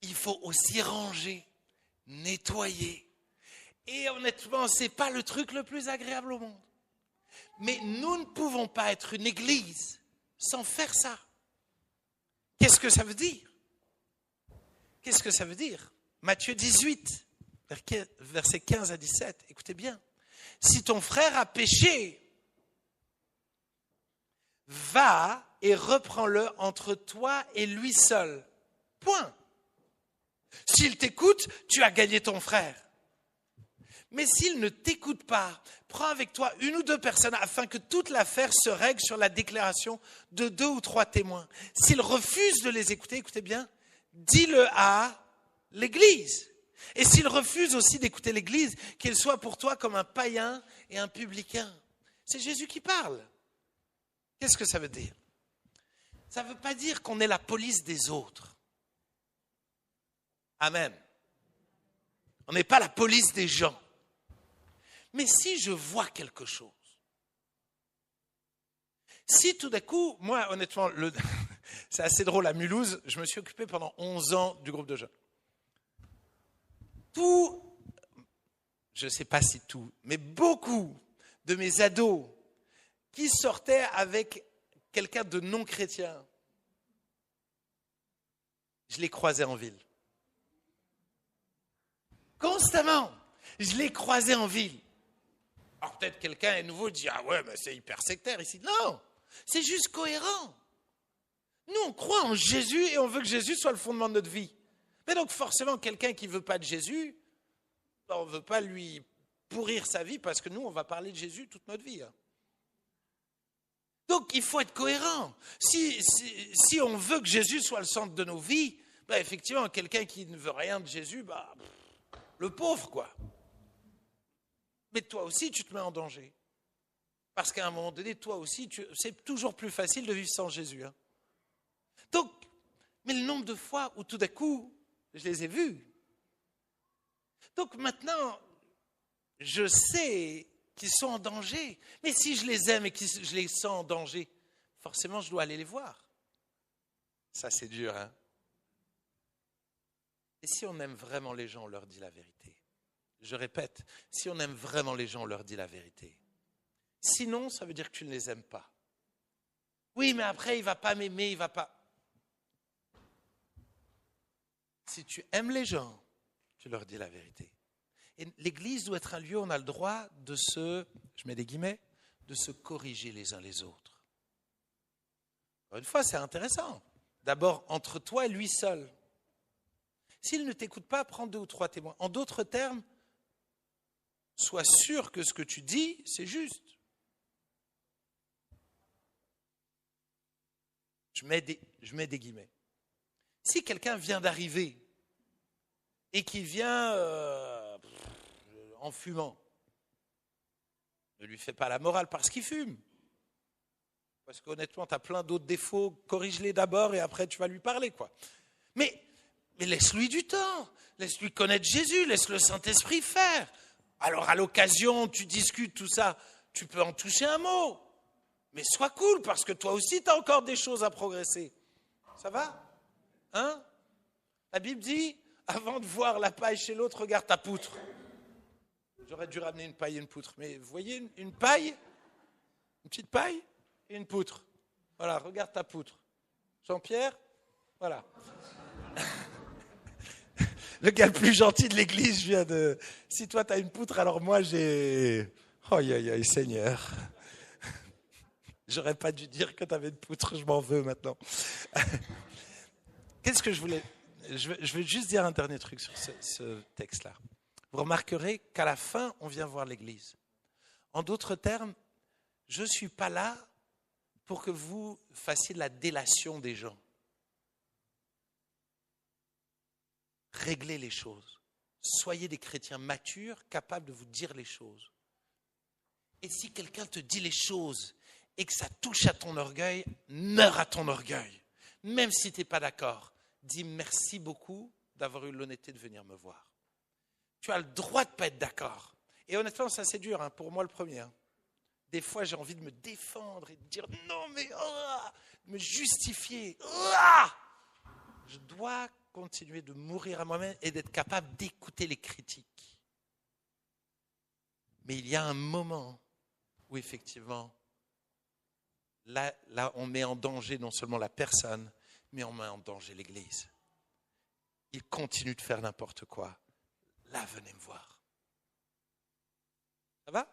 Il faut aussi ranger, nettoyer. Et honnêtement, ce n'est pas le truc le plus agréable au monde. Mais nous ne pouvons pas être une église sans faire ça. Qu'est-ce que ça veut dire ? Qu'est-ce que ça veut dire ? Matthieu 18, versets 15 à 17. Écoutez bien. Si ton frère a péché, va et reprends-le entre toi et lui seul. Point. S'il t'écoute, tu as gagné ton frère. Mais s'il ne t'écoute pas, prends avec toi 1 ou 2 personnes afin que toute l'affaire se règle sur la déclaration de 2 ou 3 témoins. S'il refuse de les écouter, écoutez bien, dis-le à l'Église. Et s'il refuse aussi d'écouter l'Église, qu'il soit pour toi comme un païen et un publicain. C'est Jésus qui parle. Qu'est-ce que ça veut dire ? Ça ne veut pas dire qu'on est la police des autres. Amen. On n'est pas la police des gens. Mais si je vois quelque chose, si tout d'un coup, moi honnêtement, c'est assez drôle, à Mulhouse, je me suis occupé pendant 11 ans du groupe de jeunes. Je ne sais pas si tout, mais beaucoup de mes ados qui sortaient avec quelqu'un de non chrétien, je les croisais en ville. Constamment, je les croisais en ville. Alors peut-être quelqu'un est nouveau dit « Ah ouais, mais c'est hyper sectaire ici ». Non, c'est juste cohérent. Nous, on croit en Jésus et on veut que Jésus soit le fondement de notre vie. Mais donc forcément, quelqu'un qui ne veut pas de Jésus, on ne veut pas lui pourrir sa vie parce que nous, on va parler de Jésus toute notre vie. Donc, il faut être cohérent. Si on veut que Jésus soit le centre de nos vies, ben, effectivement, quelqu'un qui ne veut rien de Jésus, le pauvre, quoi. Mais toi aussi, tu te mets en danger. Parce qu'à un moment donné, toi aussi, c'est toujours plus facile de vivre sans Jésus. Hein. Donc, mais le nombre de fois où tout d'un coup, je les ai vus. Donc maintenant, je sais qu'ils sont en danger. Mais si je les aime et que je les sens en danger, forcément, je dois aller les voir. Ça, c'est dur, hein? Et si on aime vraiment les gens, on leur dit la vérité. Je répète, si on aime vraiment les gens, on leur dit la vérité. Sinon, ça veut dire que tu ne les aimes pas. Oui, mais après, il ne va pas m'aimer, il ne va pas... Si tu aimes les gens, tu leur dis la vérité. Et l'Église doit être un lieu où on a le droit de je mets des guillemets, de se corriger les uns les autres. Encore une fois, c'est intéressant. D'abord, entre toi et lui seul. S'il ne t'écoute pas, prends 2 ou 3 témoins. En d'autres termes, sois sûr que ce que tu dis, c'est juste. Je mets des guillemets. Si quelqu'un vient d'arriver et qui vient en fumant, ne lui fais pas la morale parce qu'il fume. Parce qu'honnêtement, tu as plein d'autres défauts, corrige-les d'abord et après tu vas lui parler, quoi. Mais laisse-lui du temps, laisse-lui connaître Jésus, laisse le Saint-Esprit faire. Alors à l'occasion, tu discutes tout ça, tu peux en toucher un mot. Mais sois cool parce que toi aussi, tu as encore des choses à progresser. Ça va? Hein? La Bible dit, avant de voir la paille chez l'autre, regarde ta poutre. J'aurais dû ramener une paille et une poutre. Mais vous voyez, une paille, une petite paille et une poutre. Voilà, regarde ta poutre. Jean-Pierre, voilà. Le gars le plus gentil de l'église, je viens de... Si toi, tu as une poutre, alors moi, j'ai... Oh, Seigneur. J'aurais pas dû dire que tu avais une poutre, je m'en veux maintenant. Qu'est-ce que je voulais... Je vais juste dire un dernier truc sur ce texte-là. Vous remarquerez qu'à la fin, on vient voir l'église. En d'autres termes, je ne suis pas là pour que vous fassiez la délation des gens. Réglez les choses. Soyez des chrétiens matures, capables de vous dire les choses. Et si quelqu'un te dit les choses et que ça touche à ton orgueil, meurs à ton orgueil. Même si tu n'es pas d'accord, dis merci beaucoup d'avoir eu l'honnêteté de venir me voir. Tu as le droit de ne pas être d'accord. Et honnêtement, ça c'est dur, hein, pour moi le premier. Hein. Des fois, j'ai envie de me défendre et de dire non, mais me justifier. Je dois continuer de mourir à moi-même et d'être capable d'écouter les critiques. Mais il y a un moment où effectivement, là, on met en danger non seulement la personne, mais on met en danger l'Église. Il continue de faire n'importe quoi. Là, venez me voir. Ça va?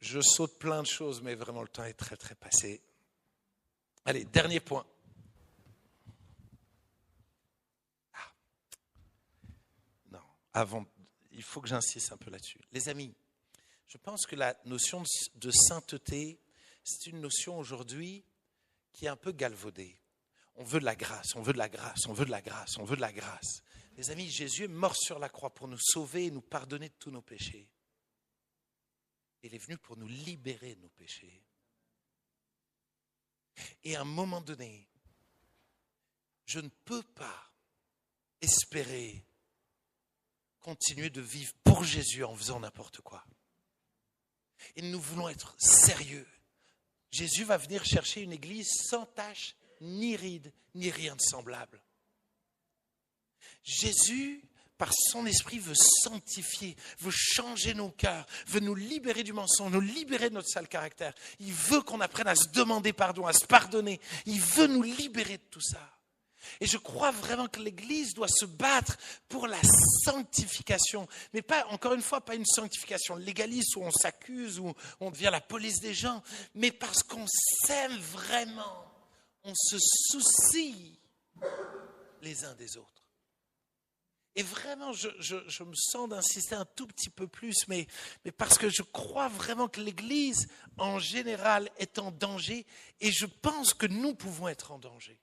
Je saute plein de choses, mais vraiment le temps est très très passé. Allez, dernier point. Non, avant, il faut que j'insiste un peu là-dessus. Les amis, je pense que la notion de sainteté, c'est une notion aujourd'hui qui est un peu galvaudée. On veut de la grâce, on veut de la grâce, on veut de la grâce, on veut de la grâce. Les amis, Jésus est mort sur la croix pour nous sauver et nous pardonner de tous nos péchés. Il est venu pour nous libérer de nos péchés. Et à un moment donné, je ne peux pas espérer continuer de vivre pour Jésus en faisant n'importe quoi. Et nous voulons être sérieux. Jésus va venir chercher une église sans tache, ni ride, ni rien de semblable. Jésus, par son esprit, veut sanctifier, veut changer nos cœurs, veut nous libérer du mensonge, nous libérer de notre sale caractère. Il veut qu'on apprenne à se demander pardon, à se pardonner. Il veut nous libérer de tout ça. Et je crois vraiment que l'Église doit se battre pour la sanctification. Mais pas, encore une fois, pas une sanctification légaliste où on s'accuse, où on devient la police des gens, mais parce qu'on s'aime vraiment. On se soucie les uns des autres. Et vraiment, je me sens d'insister un tout petit peu plus, mais parce que je crois vraiment que l'Église, en général, est en danger, et je pense que nous pouvons être en danger.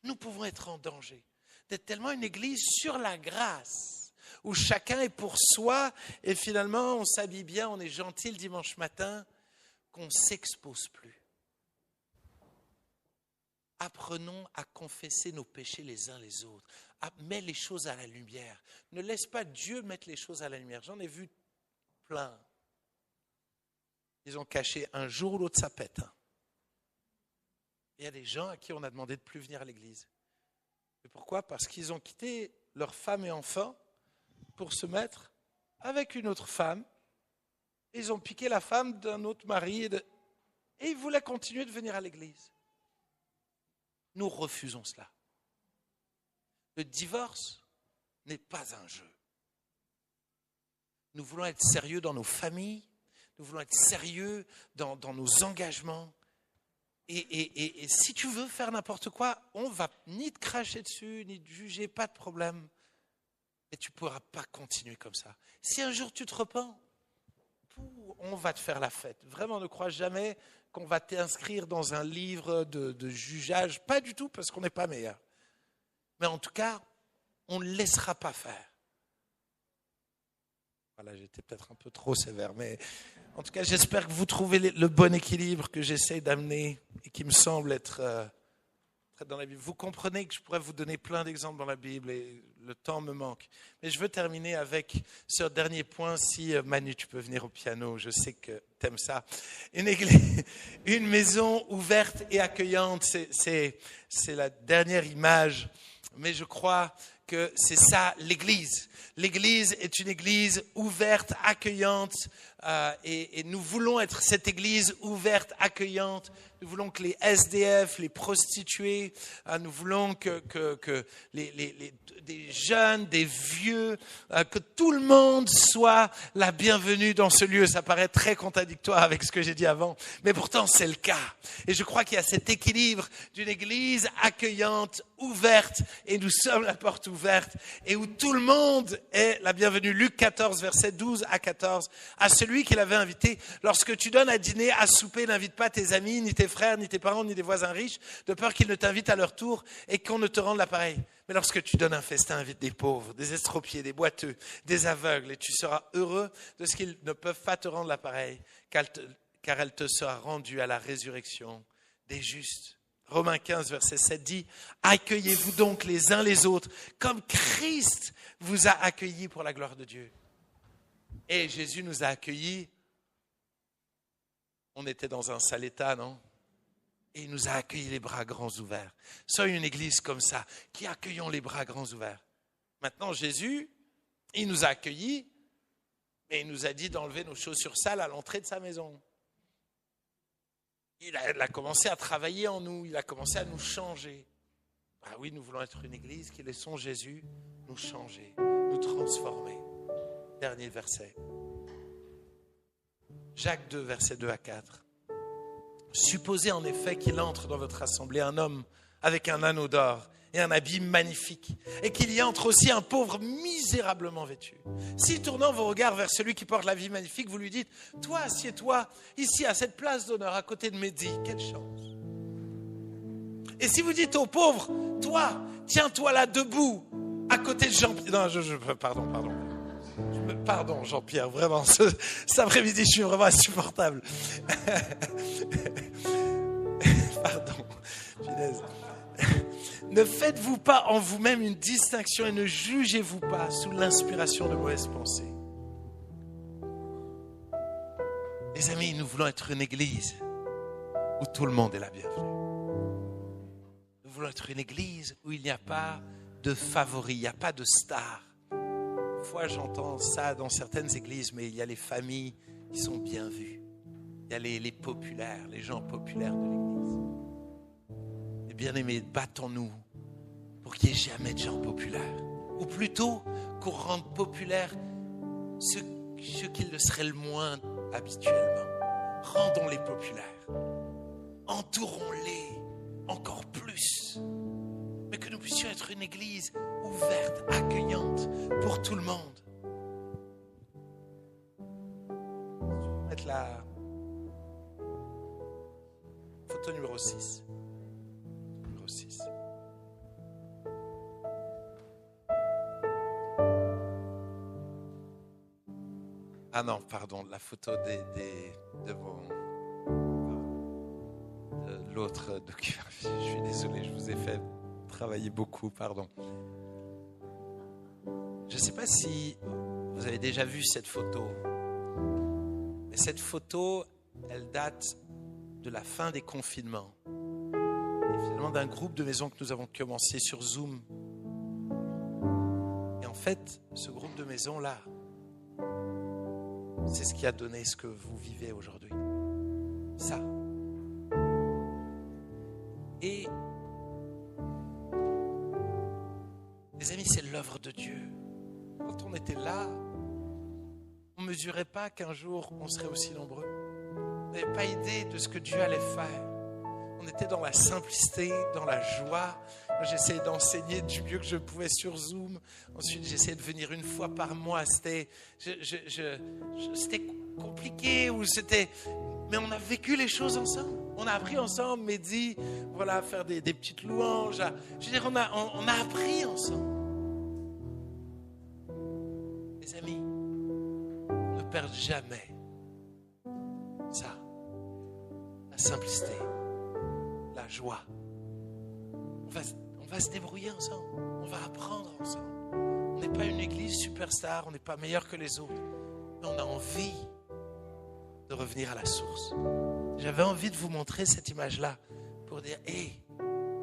Nous pouvons être en danger d'être tellement une Église sur la grâce, où chacun est pour soi, et finalement, on s'habille bien, on est gentil le dimanche matin, qu'on ne s'expose plus. Apprenons à confesser nos péchés les uns les autres. Mets les choses à la lumière. Ne laisse pas Dieu mettre les choses à la lumière. J'en ai vu plein. Ils ont caché un jour ou l'autre ça pète. Il y a des gens à qui on a demandé de ne plus venir à l'église. Et pourquoi ? Parce qu'ils ont quitté leur femme et enfants pour se mettre avec une autre femme. Ils ont piqué la femme d'un autre mari et ils voulaient continuer de venir à l'église. Nous refusons cela. Le divorce n'est pas un jeu. Nous voulons être sérieux dans nos familles, nous voulons être sérieux dans nos engagements. Et si tu veux faire n'importe quoi, on ne va ni te cracher dessus, ni te juger, pas de problème. Mais tu ne pourras pas continuer comme ça. Si un jour tu te repens, on va te faire la fête. Vraiment, ne crois jamais qu'on va t'inscrire dans un livre de jugeage. Pas du tout, parce qu'on n'est pas meilleur. Mais en tout cas, on ne laissera pas faire. Voilà, j'étais peut-être un peu trop sévère, mais en tout cas, j'espère que vous trouvez le bon équilibre que j'essaie d'amener et qui me semble être dans la Bible. Vous comprenez que je pourrais vous donner plein d'exemples dans la Bible et le temps me manque. Mais je veux terminer avec ce dernier point. Si Manu, tu peux venir au piano, je sais que tu aimes ça. Une maison ouverte et accueillante, c'est la dernière image. Mais je crois que c'est ça l'Église. L'Église est une Église ouverte, accueillante, et nous voulons être cette Église ouverte, accueillante. Nous voulons que les SDF, les prostituées, nous voulons que des jeunes, des vieux, que tout le monde soit la bienvenue dans ce lieu. Ça paraît très contradictoire avec ce que j'ai dit avant, mais pourtant c'est le cas. Et je crois qu'il y a cet équilibre d'une Église accueillante, ouverte, et nous sommes la porte ouverte, et où tout le monde est la bienvenue. Luc 14, versets 12 à 14. À celui qui l'avait invité, lorsque tu donnes à dîner, à souper, n'invite pas tes amis, ni tes frères, ni tes parents, ni des voisins riches, de peur qu'ils ne t'invitent à leur tour et qu'on ne te rende l'appareil. Mais lorsque tu donnes un festin, invite des pauvres, des estropiés, des boiteux, des aveugles, et tu seras heureux de ce qu'ils ne peuvent pas te rendre l'appareil, car elle te sera rendue à la résurrection des justes. Romains 15, verset 7 dit, « Accueillez-vous donc les uns les autres, comme Christ vous a accueillis pour la gloire de Dieu. » Et Jésus nous a accueillis. On était dans un sale état, non ? Et il nous a accueillis les bras grands ouverts. Soyons une église comme ça, qui accueillons les bras grands ouverts. Maintenant, Jésus, il nous a accueillis, et il nous a dit d'enlever nos chaussures sales à l'entrée de sa maison. Il a commencé à travailler en nous, il a commencé à nous changer. Ah oui, nous voulons être une église qui laissons Jésus nous changer, nous transformer. Dernier verset. Jacques 2, versets 2 à 4. Supposez en effet qu'il entre dans votre assemblée un homme avec un anneau d'or et un habit magnifique, et qu'il y entre aussi un pauvre misérablement vêtu. Si tournant vos regards vers celui qui porte l'habit magnifique, vous lui dites, toi, assieds-toi ici à cette place d'honneur à côté de Mehdi, quelle chance. Et si vous dites au pauvre, toi, tiens-toi là debout à côté de Jean-Pierre. Non, pardon Jean-Pierre, vraiment, cet après-midi, je suis vraiment insupportable. Pardon, punaise. Ne faites-vous pas en vous-même une distinction et ne jugez-vous pas sous l'inspiration de mauvaises pensées. Les amis, nous voulons être une église où tout le monde est la bienvenue. Nous voulons être une église où il n'y a pas de favoris, il n'y a pas de stars. Parfois, j'entends ça dans certaines églises, mais il y a les familles qui sont bien vues. Il y a les populaires, les gens populaires de l'église. Et bien-aimés, battons-nous pour qu'il n'y ait jamais de gens populaires. Ou plutôt, qu'on rende populaires ceux qui le seraient le moins habituellement. Rendons-les populaires. Entourons-les encore plus. Mais que nous puissions être une église ouverte, pour tout le monde. Je vais mettre la photo numéro 6. Numéro 6. Ah non, pardon, la photo de l'autre document. Je suis désolé, je vous ai fait travailler beaucoup, pardon. Je ne sais pas si vous avez déjà vu cette photo, mais cette photo, elle date de la fin des confinements. Et finalement d'un groupe de maisons que nous avons commencé sur Zoom. Et en fait, ce groupe de maisons-là, c'est ce qui a donné ce que vous vivez aujourd'hui. Ça. Et les amis, c'est l'œuvre de Dieu. Quand on était là, on ne mesurait pas qu'un jour on serait aussi nombreux. On n'avait pas idée de ce que Dieu allait faire. On était dans la simplicité, dans la joie. Moi, j'essayais d'enseigner du mieux que je pouvais sur Zoom. Ensuite, j'essayais de venir une fois par mois. C'était compliqué, mais on a vécu les choses ensemble. On a appris ensemble, Mehdi, voilà, à faire des petites louanges. Je veux dire, on a appris ensemble. Les amis, ne perdent jamais ça. La simplicité, la joie. On va se débrouiller ensemble. On va apprendre ensemble. On n'est pas une église superstar, on n'est pas meilleur que les autres. Mais on a envie de revenir à la source. J'avais envie de vous montrer cette image-là pour dire, hé,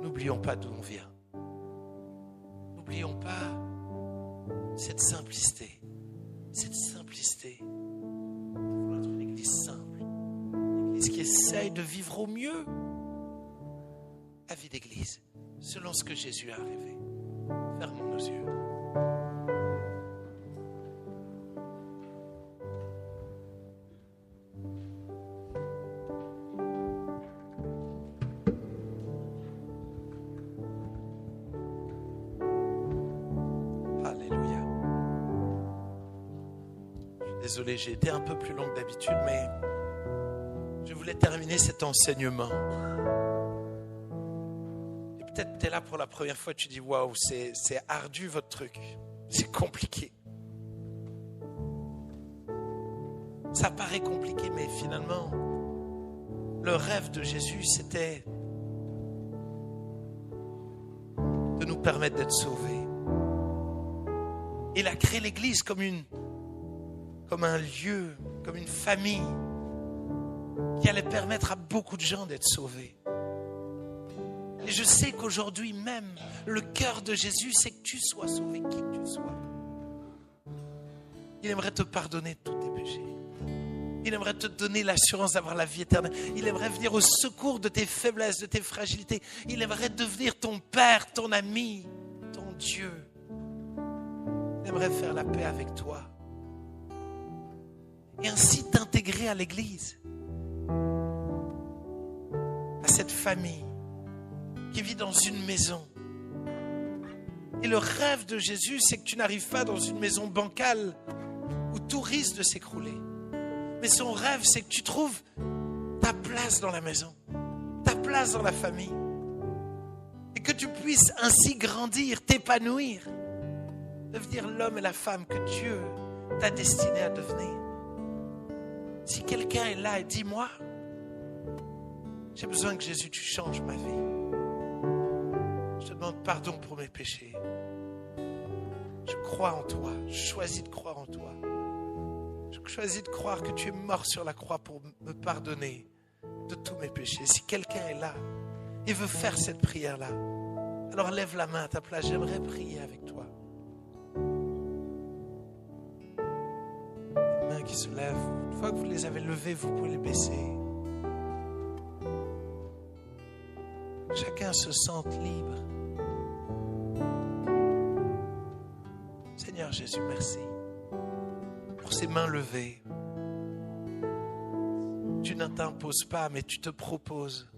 n'oublions pas d'où on vient. N'oublions pas cette simplicité. Cette simplicité. Il faut être une église simple. Une église qui essaye de vivre au mieux la vie d'église, selon ce que Jésus a rêvé. Fermons nos yeux. Alléluia. Je suis désolé, j'ai été un peu plus long que d'habitude, mais je voulais terminer cet enseignement. Peut-être tu es là pour la première fois, tu dis waouh, c'est ardu votre truc, c'est compliqué. Ça paraît compliqué, mais finalement, le rêve de Jésus, c'était de nous permettre d'être sauvés. Il a créé l'Église comme un lieu, comme une famille qui allait permettre à beaucoup de gens d'être sauvés. Et je sais qu'aujourd'hui même, le cœur de Jésus, c'est que tu sois sauvé, qui que tu sois. Il aimerait te pardonner tous tes péchés. Il aimerait te donner l'assurance d'avoir la vie éternelle. Il aimerait venir au secours de tes faiblesses, de tes fragilités. Il aimerait devenir ton Père, ton ami, ton Dieu. Il aimerait faire la paix avec toi. Et ainsi t'intégrer à l'Église, à cette famille qui vit dans une maison. Et le rêve de Jésus, c'est que tu n'arrives pas dans une maison bancale où tout risque de s'écrouler. Mais son rêve, c'est que tu trouves ta place dans la maison, ta place dans la famille. Et que tu puisses ainsi grandir, t'épanouir, devenir l'homme et la femme que Dieu t'a destiné à devenir. Si quelqu'un est là et dit, moi, j'ai besoin que Jésus, tu changes ma vie. Je te demande pardon pour mes péchés. Je crois en toi. Je choisis de croire en toi. Je choisis de croire que tu es mort sur la croix pour me pardonner de tous mes péchés. Si quelqu'un est là et veut faire cette prière-là, alors lève la main à ta place. J'aimerais prier avec toi. Les mains qui se lèvent. Une fois que vous les avez levées, vous pouvez les baisser. Chacun se sente libre. Seigneur Jésus, merci pour ces mains levées. Tu ne t'imposes pas, mais tu te proposes